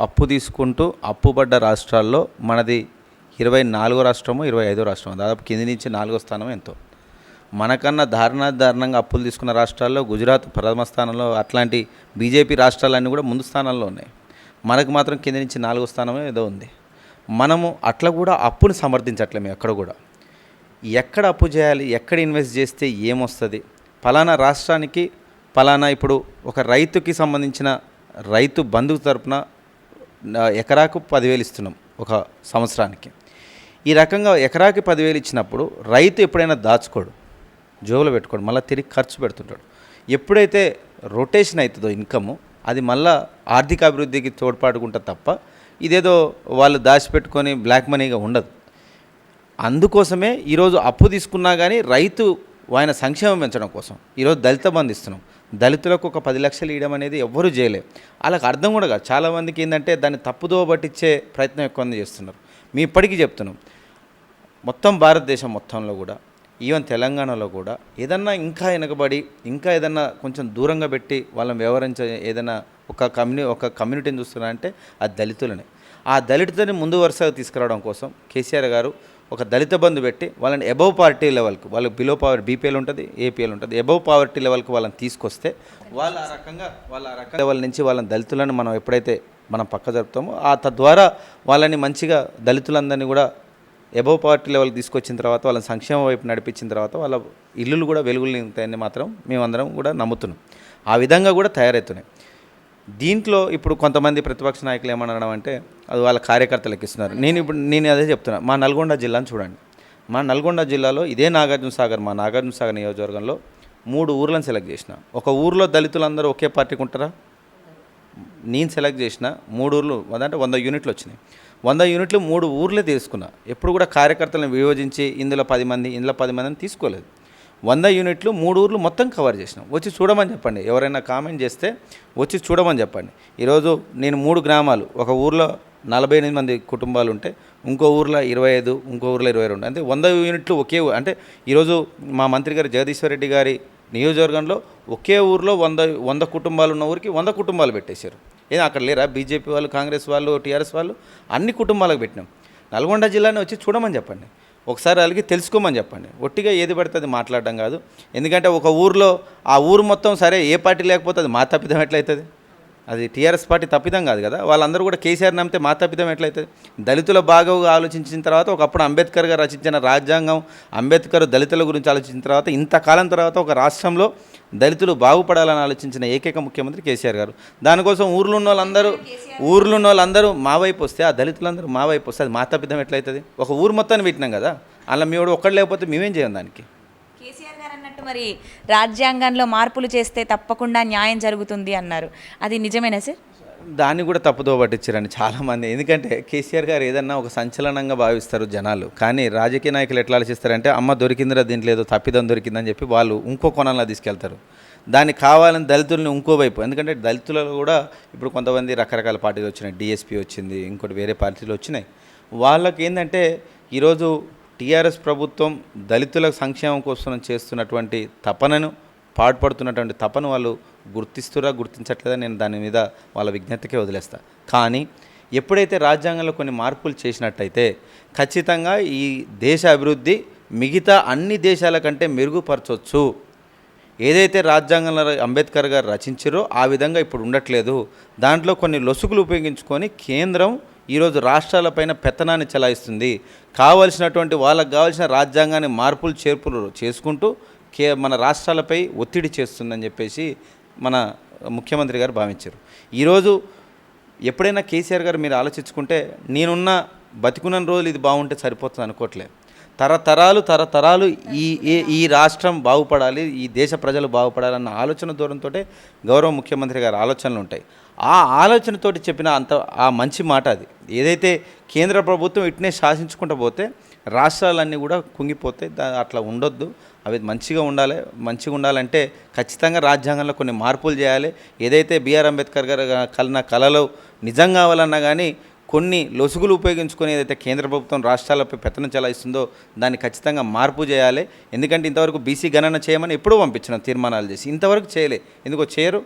అప్పు తీసుకుంటూ అప్పుపడ్డ రాష్ట్రాల్లో మనది 24వ రాష్ట్రమో 25వ రాష్ట్రమో, దాదాపు కింది నుంచి 4వ స్థానం ఎంతో. మనకన్నా దారుణంగా అప్పులు తీసుకున్న రాష్ట్రాల్లో గుజరాత్ ప్రథమ స్థానంలో, అట్లాంటి బీజేపీ రాష్ట్రాలన్నీ కూడా ముందు స్థానంలో ఉన్నాయి. మనకు మాత్రం కింద నుంచి 4వ స్థానమే ఏదో ఉంది. మనము అట్లా కూడా అప్పుని సమర్థించట్లేము. ఎక్కడ అప్పు చేయాలి, ఎక్కడ ఇన్వెస్ట్ చేస్తే ఏమొస్తుంది, ఫలానా రాష్ట్రానికి ఫలానా ఇప్పుడు ఒక రైతుకి సంబంధించిన రైతు బంధు తరపున ఎకరాకు 10,000 ఇస్తున్నాం ఒక సంవత్సరానికి. ఈ రకంగా ఎకరాకి 10,000 ఇచ్చినప్పుడు రైతు ఎప్పుడైనా దాచుకోడు, జోబులో పెట్టుకోడు, మళ్ళీ తిరిగి ఖర్చు పెడుతుంటాడు. ఎప్పుడైతే రొటేషన్ అవుతుందో ఇన్కము, అది మళ్ళీ ఆర్థిక అభివృద్ధికి తోడ్పాటుకుంటా తప్ప ఇదేదో వాళ్ళు దాచిపెట్టుకొని బ్లాక్ మనీగా ఉండదు. అందుకోసమే ఈరోజు అప్పు తీసుకున్నా కానీ రైతు ఆయన సంక్షేమం పెంచడం కోసం ఈరోజు దళిత బంధు ఇస్తున్నాం. దళితులకు ఒక 10 లక్షలు ఇవ్వడం అనేది ఎవ్వరూ చేయలేరు. వాళ్ళకి అర్థం కూడా కాదు. చాలామందికి ఏంటంటే దాన్ని తప్పుదో పట్టించే ప్రయత్నం ఎక్కువ చేస్తున్నారు. మేము ఇప్పటికీ చెప్తున్నాం, మొత్తం భారతదేశం మొత్తంలో కూడా, ఈవెన్ తెలంగాణలో కూడా ఏదన్నా ఇంకా వెనకబడి ఇంకా ఏదన్నా కొంచెం దూరంగా పెట్టి వాళ్ళని వ్యవహరించే ఏదైనా ఒక కమ్యూనిటీని చూస్తున్నారంటే అది దళితులనే. ఆ దళితులని ముందు వరుసగా తీసుకురావడం కోసం కేసీఆర్ గారు ఒక దళిత బంధు పెట్టి వాళ్ళని అబవ్ పావర్టీ లెవెల్కి, వాళ్ళకి బిలో పావర్టీ బీపీఎల్ ఉంటుంది, ఏపీఎల్ ఉంటుంది, అబవ్ పావర్టీ లెవెల్కి వాళ్ళని తీసుకొస్తే వాళ్ళు ఆ రకంగా లెవెల్ నుంచి వాళ్ళని దళితులను మనం ఎప్పుడైతే మనం పక్క జరుపుతామో తద్వారా వాళ్ళని మంచిగా దళితులందరినీ కూడా అబవ్ పావర్టీ లెవెల్కి తీసుకొచ్చిన తర్వాత వాళ్ళని సంక్షేమ వైపు నడిపించిన తర్వాత వాళ్ళ ఇల్లులు కూడా వెలుగులు నింపుతాయని మాత్రం మేమందరం కూడా నమ్ముతున్నాం. ఆ విధంగా కూడా తయారవుతున్నాయి. దీంట్లో ఇప్పుడు కొంతమంది ప్రతిపక్ష నాయకులు ఏమనడం అంటే అది వాళ్ళ కార్యకర్తలకు ఇస్తున్నారు. నేను అదే చెప్తున్నా. మా నల్గొండ జిల్లాను చూడండి. మా నల్గొండ జిల్లాలో ఇదే మా నాగార్జున సాగర్ నియోజకవర్గంలో 3 ఊర్లను సెలెక్ట్ చేసిన. ఒక ఊర్లో దళితులందరూ ఒకే పార్టీకి ఉంటారా? నేను సెలెక్ట్ చేసిన 3 ఊర్లు, అంటే 100 యూనిట్లు వచ్చినాయి. 100 యూనిట్లు 3 ఊర్లే తీసుకున్నా. ఎప్పుడు కూడా కార్యకర్తలను విభజించి ఇందులో 10 మందిని తీసుకోలేదు. 100 యూనిట్లు 3 ఊర్లు మొత్తం కవర్ చేసినాం. వచ్చి చూడమని చెప్పండి. ఎవరైనా కామెంట్ చేస్తే వచ్చి చూడమని చెప్పండి. ఈరోజు నేను 3 గ్రామాలు, ఒక ఊర్లో 48 మంది కుటుంబాలు ఉంటే ఇంకో ఊర్లో 25, ఇంకో ఊర్లో 22, అంటే 100 యూనిట్లు ఒకే. అంటే ఈరోజు మా మంత్రి గారు జగదీశ్వర్ రెడ్డి గారి నియోజకవర్గంలో ఒకే ఊరిలో 100 కుటుంబాలు ఉన్న ఊరికి 100 కుటుంబాలు పెట్టేశారు. ఏదో అక్కడ లేరా బీజేపీ వాళ్ళు, కాంగ్రెస్ వాళ్ళు, టీఆర్ఎస్ వాళ్ళు? అన్ని కుటుంబాలకు పెట్టినాం. నల్గొండ జిల్లాని వచ్చి చూడమని చెప్పండి, ఒకసారి వాళ్ళకి తెలుసుకోమని చెప్పండి. ఒట్టిగా ఏది పడితే అది మాట్లాడడం కాదు. ఎందుకంటే ఒక ఊరిలో ఆ ఊరు మొత్తం సరే ఏ పార్టీ లేకపోతే అది మా తప్పిదం ఎట్లయితుంది? అది టీఆర్ఎస్ పార్టీ తప్పిదం కాదు కదా. వాళ్ళందరూ కూడా కేసీఆర్ నమ్మితే మా తప్పిదం ఎట్లయితుంది? దళితుల బాగా ఆలోచించిన తర్వాత, ఒకప్పుడు అంబేద్కర్ గారు రచించిన రాజ్యాంగం, అంబేద్కర్ దళితుల గురించి ఆలోచించిన తర్వాత, ఇంతకాలం తర్వాత ఒక రాష్ట్రంలో దళితులు బాగుపడాలని ఆలోచించిన ఏకైక ముఖ్యమంత్రి కేసీఆర్ గారు. దానికోసం ఊర్లో ఉన్న వాళ్ళందరూ మా వైపు వస్తే, ఆ దళితులందరూ మా వైపు వస్తే అది మా తప్పిదం ఎట్లయితుంది? ఒక ఊరు మొత్తాన్ని పెట్టినాం కదా, అలా మీ వాడు ఒక్కడు లేకపోతే మేమేం చేయం దానికి. కేసీఆర్ గారు అన్నట్టు మరి రాజ్యాంగంలో మార్పులు చేస్తే తప్పకుండా న్యాయం జరుగుతుంది అన్నారు, అది నిజమేనా సార్? దాన్ని కూడా తప్పుదో పట్టించారని చాలామంది. ఎందుకంటే కేసీఆర్ గారు ఏదన్నా ఒక సంచలనంగా భావిస్తారు జనాలు, కానీ రాజకీయ నాయకులు ఎట్లా ఆలోచిస్తారంటే అమ్మ దొరికిందిరా దీంట్లో ఏదో తప్పిదం దొరికిందని చెప్పి వాళ్ళు ఇంకో కోణంలో తీసుకెళ్తారు. దాన్ని కావాలని దళితుల్ని ఇంకోవైపు, ఎందుకంటే దళితులలో కూడా ఇప్పుడు కొంతమంది రకరకాల పార్టీలు వచ్చినాయి, డిఎస్పీ వచ్చింది, ఇంకోటి వేరే పార్టీలు వచ్చినాయి. వాళ్ళకి ఏంటంటే ఈరోజు టీఆర్ఎస్ ప్రభుత్వం దళితుల సంక్షేమం కోసం చేస్తున్నటువంటి తపనను, పాటుపడుతున్నటువంటి తపను వాళ్ళు గుర్తించట్లేదా? నేను దాని మీద వాళ్ళ విజ్ఞతకే వదిలేస్తా. కానీ ఎప్పుడైతే రాజ్యాంగంలో కొన్ని మార్పులు చేసినట్టయితే ఖచ్చితంగా ఈ దేశ అభివృద్ధి మిగతా అన్ని దేశాల కంటే మెరుగుపరచవచ్చు. ఏదైతే రాజ్యాంగంలో అంబేద్కర్ గారు రచించారో ఆ విధంగా ఇప్పుడు ఉండట్లేదు. దాంట్లో కొన్ని లొసుగులు ఉపయోగించుకొని కేంద్రం ఈరోజు రాష్ట్రాలపైన పెత్తనాన్ని చెలాయిస్తుంది. వాళ్ళకు కావాల్సిన రాజ్యాంగాన్ని మార్పులు చేర్పులు చేసుకుంటూ మన రాష్ట్రాలపై ఒత్తిడి చేస్తుందని చెప్పేసి మన ముఖ్యమంత్రి గారు భావించారు. ఈరోజు ఎప్పుడైనా కేసీఆర్ గారు మీరు ఆలోచించుకుంటే, బతికున్న రోజులు ఇది బాగుంటే సరిపోతుంది అనుకోవట్లేదు. తరతరాలు ఈ రాష్ట్రం బాగుపడాలి, ఈ దేశ ప్రజలు బాగుపడాలన్న ఆలోచన దూరంతో గౌరవ ముఖ్యమంత్రి గారి ఆలోచనలు ఉంటాయి. ఆ ఆలోచనతోటి చెప్పిన ఆ మంచి మాట అది. ఏదైతే కేంద్ర ప్రభుత్వం ఇట్నే శాసించుకుంటూ పోతే రాష్ట్రాలన్నీ కూడా కుంగిపోతాయి. అట్లా ఉండొద్దు. అవి మంచిగా ఉండాలంటే ఖచ్చితంగా రాజ్యాంగంలో కొన్ని మార్పులు చేయాలి. ఏదైతే బిఆర్ అంబేద్కర్ గారు కళలో నిజం కావాలన్నా కానీ కొన్ని లొసుగులు ఉపయోగించుకొని ఏదైతే కేంద్ర ప్రభుత్వం రాష్ట్రాలపై పెత్తనం చెలాయిస్తుందో దాన్ని ఖచ్చితంగా మార్పు చేయాలి. ఎందుకంటే ఇంతవరకు బీసీ గణన చేయమని ఎప్పుడూ పంపించిన తీర్మానాలు చేసి ఇంతవరకు చేయలే. ఎందుకో చేయరు?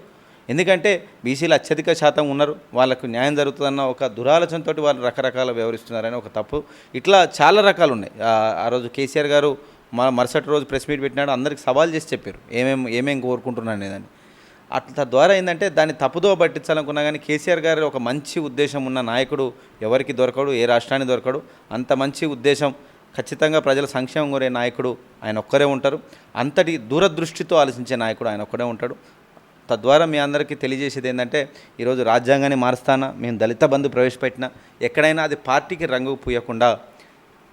ఎందుకంటే బీసీలు అత్యధిక శాతం ఉన్నారు, వాళ్ళకు న్యాయం జరుగుతుందన్న ఒక దురాలోచనతో వాళ్ళు రకరకాల వ్యవహరిస్తున్నారని ఒక తప్పు. ఇట్లా చాలా రకాలు ఉన్నాయి. ఆ రోజు కేసీఆర్ గారు మరుసటి రోజు ప్రెస్ మీట్ పెట్టినాడు, అందరికి సవాల్ చేసి చెప్పారు ఏమేం కోరుకుంటున్నాను అనేదాన్ని. అట్లా ద్వారా ఏంటంటే దాన్ని తప్పుదో పట్టించాలనుకున్నా కానీ కేసీఆర్ గారు ఒక మంచి ఉద్దేశం ఉన్న నాయకుడు ఎవరికి దొరకడు, ఏ రాష్ట్రానికి దొరకడు. అంత మంచి ఉద్దేశం, ఖచ్చితంగా ప్రజల సంక్షేమం కోరే నాయకుడు ఆయన ఒక్కరే ఉంటారు. అంతటి దూరదృష్టితో ఆలోచించే నాయకుడు ఆయన ఒక్కడే ఉంటాడు. తద్వారా మీ అందరికీ తెలియజేసేది ఏంటంటే, ఈరోజు రాజ్యాంగాన్ని మారుస్తానా, మేము దళిత బంధు ప్రవేశపెట్టినా ఎక్కడైనా అది పార్టీకి రంగు పూయకుండా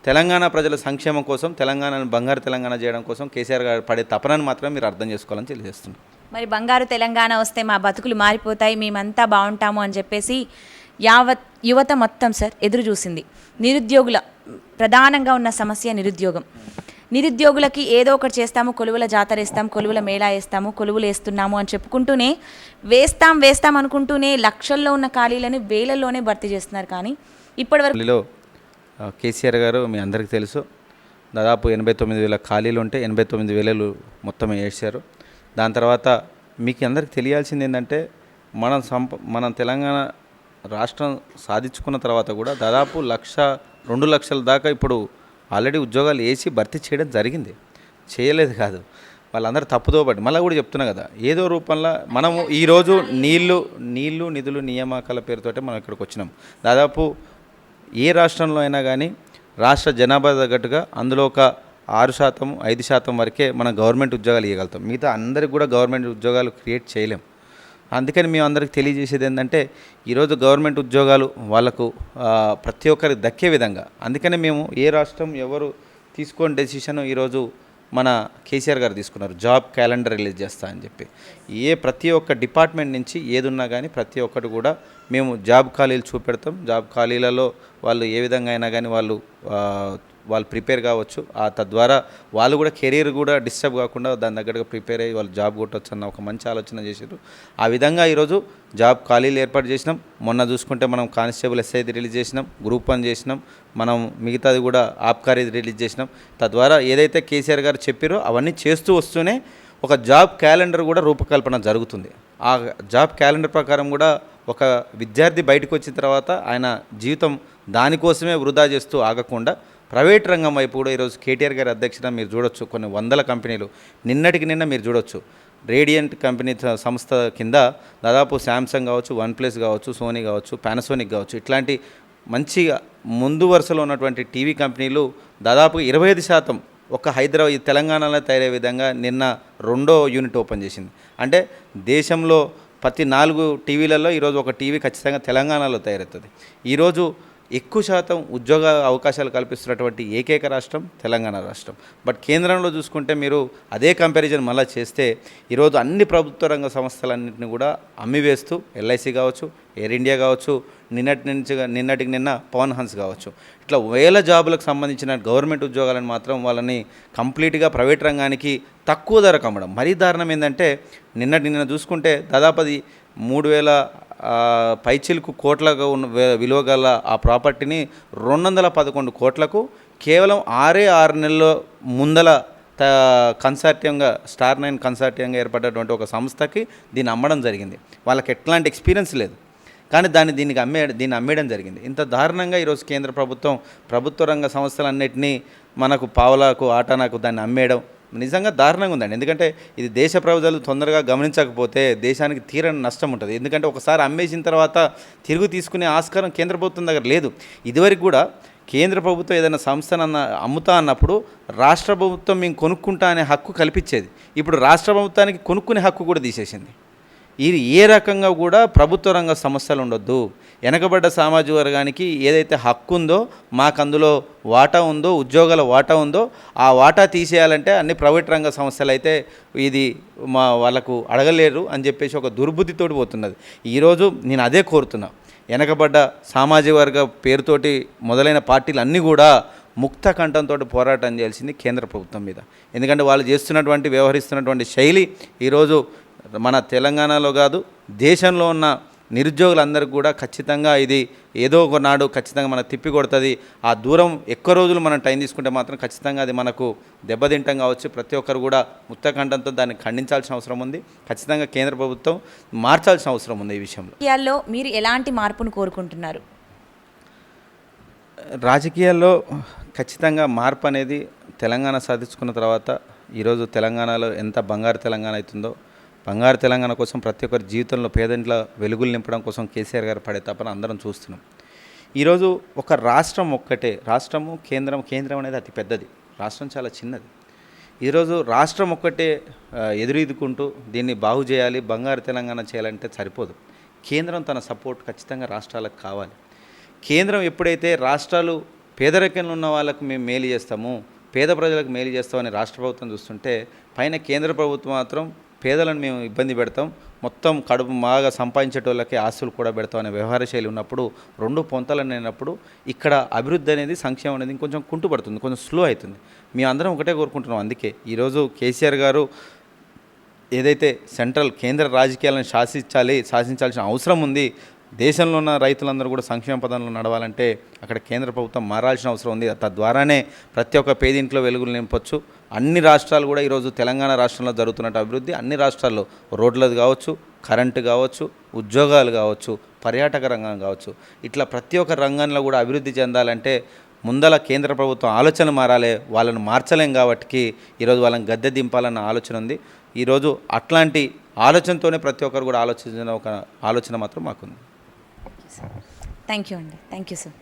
తెలంగాణ ప్రజల సంక్షేమం కోసం, తెలంగాణను బంగారు తెలంగాణ చేయడం కోసం కేసీఆర్ గారు పడే తపనను మాత్రం మీరు అర్థం చేసుకోవాలని తెలియజేస్తున్నాం. మరి బంగారు తెలంగాణ వస్తే మా బతుకులు మారిపోతాయి, మేమంతా బాగుంటాము అని చెప్పేసి యావత్ యువత మొత్తం సార్ ఎదురు చూసింది. నిరుద్యోగుల ప్రధానంగా ఉన్న సమస్య నిరుద్యోగులకి ఏదో ఒకటి చేస్తాము, కొలువుల జాతర వేస్తాము, కొలువుల మేళా వేస్తాము, కొలువులు వేస్తున్నాము అని చెప్పుకుంటూనే వేస్తాం అనుకుంటూనే లక్షల్లో ఉన్న ఖాళీలని వేలల్లోనే భర్తీ చేస్తున్నారు. కానీ ఇప్పటివరకు కేసీఆర్ గారు మీ అందరికీ తెలుసు, దాదాపు 89,000 ఖాళీలు ఉంటే 89,000 మొత్తం వేసారు. దాని తర్వాత మీకు అందరికి తెలియాల్సింది ఏంటంటే, మనం తెలంగాణ రాష్ట్రం సాధించుకున్న తర్వాత కూడా దాదాపు 1,00,000-2 లక్షల దాకా ఇప్పుడు ఆల్రెడీ ఉద్యోగాలు వేసి భర్తీ చేయడం జరిగింది. చేయలేదు కాదు, వాళ్ళందరూ తప్పుదో పట్టి మళ్ళీ కూడా చెప్తున్నా కదా, ఏదో రూపంలో మనము ఈరోజు నీళ్లు నిధులు నియామకాల పేరుతోటే మనం ఇక్కడికి వచ్చినాం. దాదాపు ఏ రాష్ట్రంలో అయినా కానీ రాష్ట్ర జనాభా తగ్గట్టుగా అందులో ఒక 6%, 5% వరకే మనం గవర్నమెంట్ ఉద్యోగాలు ఇవ్వగలుగుతాం. మిగతా అందరికి కూడా గవర్నమెంట్ ఉద్యోగాలు క్రియేట్ చేయలేం. అందుకని మేము అందరికి తెలియజేసేది ఏంటంటే, ఈరోజు గవర్నమెంట్ ఉద్యోగాలు వాళ్ళకు ప్రతి ఒక్కరికి దక్కే విధంగా, అందుకని మేము ఏ రాష్ట్రం ఎవరు తీసుకొని డెసిషన్ ఈరోజు మన కేసీఆర్ గారు తీసుకున్నారు, జాబ్ క్యాలెండర్ రిలీజ్ చేస్తా అని చెప్పి. ప్రతి ఒక్క డిపార్ట్మెంట్ నుంచి ఏది ఉన్నా కానీ ప్రతి ఒక్కటి కూడా మేము జాబ్ ఖాళీలు చూపెడతాం. జాబ్ ఖాళీలలో వాళ్ళు ఏ విధంగా అయినా కానీ వాళ్ళు ప్రిపేర్ కావచ్చు. తద్వారా వాళ్ళు కూడా కెరీర్ కూడా డిస్టర్బ్ కాకుండా దాని దగ్గరగా ప్రిపేర్ అయ్యి వాళ్ళు జాబ్ కొట్టవచ్చు అన్న ఒక మంచి ఆలోచన చేశారు. ఆ విధంగా ఈరోజు జాబ్ ఖాళీలు ఏర్పాటు చేసినాం. మొన్న చూసుకుంటే మనం కానిస్టేబుల్ ఎస్ఐది రిలీజ్ చేసినాం, గ్రూప్ 1 చేసినాం, మనం మిగతాది కూడా ఆబ్కారీది రిలీజ్ చేసినాం. తద్వారా ఏదైతే కేసీఆర్ గారు చెప్పారో అవన్నీ చేస్తూ వస్తూనే ఒక జాబ్ క్యాలెండర్ కూడా రూపకల్పన జరుగుతుంది. ఆ జాబ్ క్యాలెండర్ ప్రకారం కూడా ఒక విద్యార్థి బయటకు వచ్చిన తర్వాత ఆయన జీవితం దానికోసమే వృధా చేస్తూ ఆగకుండా ప్రైవేట్ రంగం వైపు కూడా ఈరోజు కేటీఆర్ గారి అధ్యక్షత మీరు చూడొచ్చు, కొన్ని వందల కంపెనీలు నిన్నటికి నిన్న మీరు చూడొచ్చు. రేడియంట్ కంపెనీ సంస్థ కింద దాదాపు శాంసంగ్ కావచ్చు, వన్ ప్లస్ కావచ్చు, సోనీ కావచ్చు, పానాసోనిక్ కావచ్చు, ఇట్లాంటి మంచిగా ముందు వరుసలో ఉన్నటువంటి టీవీ కంపెనీలు దాదాపు 25% ఒక హైదరాబాద్ తెలంగాణలో తయారయ్యే విధంగా నిన్న 2వ యూనిట్ ఓపెన్ చేసింది. అంటే దేశంలో ప్రతి 4 టీవీలలో ఈరోజు ఒక టీవీ ఖచ్చితంగా తెలంగాణలో తయారవుతుంది. ఈరోజు ఎక్కువ శాతం ఉద్యోగ అవకాశాలు కల్పిస్తున్నటువంటి ఏకైక రాష్ట్రం తెలంగాణ రాష్ట్రం. బట్ కేంద్రంలో చూసుకుంటే మీరు అదే కంపారిజన్ మళ్ళీ చేస్తే ఈరోజు అన్ని ప్రభుత్వ రంగ సంస్థలన్నింటినీ కూడా అమ్మివేస్తూ ఎల్ఐసి కావచ్చు, ఎయిర్ ఇండియా కావచ్చు, నిన్నటికి నిన్న పవన్ హన్స్ కావచ్చు, ఇట్లా వేల జాబులకు సంబంధించిన గవర్నమెంట్ ఉద్యోగాలను మాత్రం వాళ్ళని కంప్లీట్గా ప్రైవేట్ రంగానికి తక్కువ ధరకు అమ్మడం. మరీ దారుణం ఏంటంటే నిన్న చూసుకుంటే దాదాపు అది 3,000 పైచిలకు కోట్లకు ఉన్న విలువ గల ఆ ప్రాపర్టీని 211 కోట్లకు కేవలం 6 నెలల ముందల కన్సార్టియంగా స్టార్ 9 కన్సార్టియంగా ఏర్పడినటువంటి ఒక సంస్థకి దీన్ని అమ్మడం జరిగింది. వాళ్ళకి ఎట్లాంటి ఎక్స్పీరియన్స్ లేదు, కానీ దీన్ని అమ్మేయడం జరిగింది. ఇంత దారుణంగా ఈరోజు కేంద్ర ప్రభుత్వ రంగ సంస్థలన్నింటినీ మనకు పావలకు ఆటానాకు దాన్ని అమ్మేయడం నిజంగా దారుణంగా ఉందండి. ఎందుకంటే ఇది దేశ ప్రజలు తొందరగా గమనించకపోతే దేశానికి తీరని నష్టం ఉంటుంది. ఎందుకంటే ఒకసారి అమ్మేసిన తర్వాత తిరిగి తీసుకునే ఆస్కారం కేంద్ర ప్రభుత్వం దగ్గర లేదు. ఇదివరకు కూడా కేంద్ర ప్రభుత్వం ఏదైనా సంస్థను అమ్ముతా అన్నప్పుడు రాష్ట్ర ప్రభుత్వం మేము కొనుక్కుంటా అనే హక్కు కల్పించేది. ఇప్పుడు రాష్ట్ర ప్రభుత్వానికి కొనుక్కునే హక్కు కూడా తీసేసింది. ఇది ఏ రకంగా కూడా ప్రభుత్వ రంగ సమస్యలు ఉండొద్దు. వెనకబడ్డ సామాజిక వర్గానికి ఏదైతే హక్కు ఉందో, మాకు అందులో వాటా ఉందో, ఉద్యోగాల వాటా ఉందో, ఆ వాటా తీసేయాలంటే అన్ని ప్రైవేట్ రంగ సంస్థలు అయితే ఇది వాళ్ళకు అడగలేరు అని చెప్పేసి ఒక దుర్బుద్ధితోటి పోతున్నది. ఈరోజు నేను అదే కోరుతున్నా, వెనకబడ్డ సామాజిక వర్గ పేరుతోటి మొదలైన పార్టీలు అన్నీ కూడా ముక్త కంఠంతో పోరాటం చేయాల్సింది కేంద్ర ప్రభుత్వం మీద. ఎందుకంటే వాళ్ళు వ్యవహరిస్తున్నటువంటి శైలి ఈరోజు మన తెలంగాణలో కాదు దేశంలో ఉన్న నిరుద్యోగులందరికీ కూడా ఖచ్చితంగా ఇది ఏదో ఒక నాడు ఖచ్చితంగా మనకు తిప్పి కొడుతుంది. ఆ దూరం ఎక్కువ రోజులు మనం టైం తీసుకుంటే మాత్రం ఖచ్చితంగా అది మనకు దెబ్బతింటం కావచ్చు. ప్రతి ఒక్కరు కూడా ముక్తకంఠంతో దాన్ని ఖండించాల్సిన అవసరం ఉంది. ఖచ్చితంగా కేంద్ర ప్రభుత్వం మార్చాల్సిన అవసరం ఉంది. ఈ విషయంలో మీరు ఎలాంటి మార్పును కోరుకుంటున్నారు? రాజకీయాల్లో ఖచ్చితంగా మార్పు అనేది తెలంగాణ సాధించుకున్న తర్వాత ఈరోజు తెలంగాణలో ఎంత బంగారు తెలంగాణ అవుతుందో, బంగారు తెలంగాణ కోసం ప్రతి ఒక్కరి జీవితంలో పేదల వెలుగులు నింపడం కోసం కేసీఆర్ గారు పడే తపన అందరం చూస్తున్నాం. ఈరోజు ఒక రాష్ట్రం ఒక్కటే, కేంద్రం అనేది అతి పెద్దది, రాష్ట్రం చాలా చిన్నది. ఈరోజు రాష్ట్రం ఒక్కటే ఎదురుకుంటూ దీన్ని బాగు చేయాలి, బంగారు తెలంగాణ చేయాలంటే సరిపోదు. కేంద్రం తన సపోర్ట్ ఖచ్చితంగా రాష్ట్రాలకు కావాలి. కేంద్రం ఎప్పుడైతే రాష్ట్రాలు పేదరికంలో ఉన్న వాళ్ళకు మేము మేలు చేస్తాము, పేద ప్రజలకు మేలు చేస్తామని రాష్ట్ర ప్రభుత్వం చూస్తుంటే, పైన కేంద్ర ప్రభుత్వం మాత్రం పేదలను మేము ఇబ్బంది పెడతాం, మొత్తం కడుపు బాగా సంపాదించేటోళ్ళకి ఆస్తులు కూడా పెడతాం అనే వ్యవహార శైలి ఉన్నప్పుడు, రెండు పొంతలు అయినప్పుడు ఇక్కడ అభివృద్ధి అనేది, సంక్షేమం అనేది కొంచెం కుంటుపడుతుంది, కొంచెం స్లో అవుతుంది. మేము అందరం ఒకటే కోరుకుంటున్నాం. అందుకే ఈరోజు కేసీఆర్ గారు ఏదైతే కేంద్ర రాజకీయాలను శాసించాల్సిన అవసరం ఉంది. దేశంలో ఉన్న రైతులందరూ కూడా సంక్షేమ పదంలో నడవాలంటే అక్కడ కేంద్ర ప్రభుత్వం మారాల్సిన అవసరం ఉంది. తద్వారానే ప్రతి ఒక్క పేదింట్లో వెలుగులు నింపొచ్చు. అన్ని రాష్ట్రాలు కూడా ఈరోజు తెలంగాణ రాష్ట్రంలో జరుగుతున్న అభివృద్ధి అన్ని రాష్ట్రాల్లో రోడ్లది కావచ్చు, కరెంటు కావచ్చు, ఉద్యోగాలు కావచ్చు, పర్యాటక రంగం కావచ్చు, ఇట్లా ప్రతి ఒక్క రంగంలో కూడా అభివృద్ధి చెందాలంటే ముందల కేంద్ర ప్రభుత్వం ఆలోచన మారాలి. వాళ్ళను మార్చలేం కాబట్టి ఈరోజు వాళ్ళని గద్దె దింపాలన్న ఆలోచన ఉంది. ఈరోజు అట్లాంటి ఆలోచనతోనే ప్రతి ఒక్కరు కూడా ఆలోచించిన ఒక ఆలోచన మాత్రం మాకుంది. థ్యాంక్ యూ అండి. Thank you sir.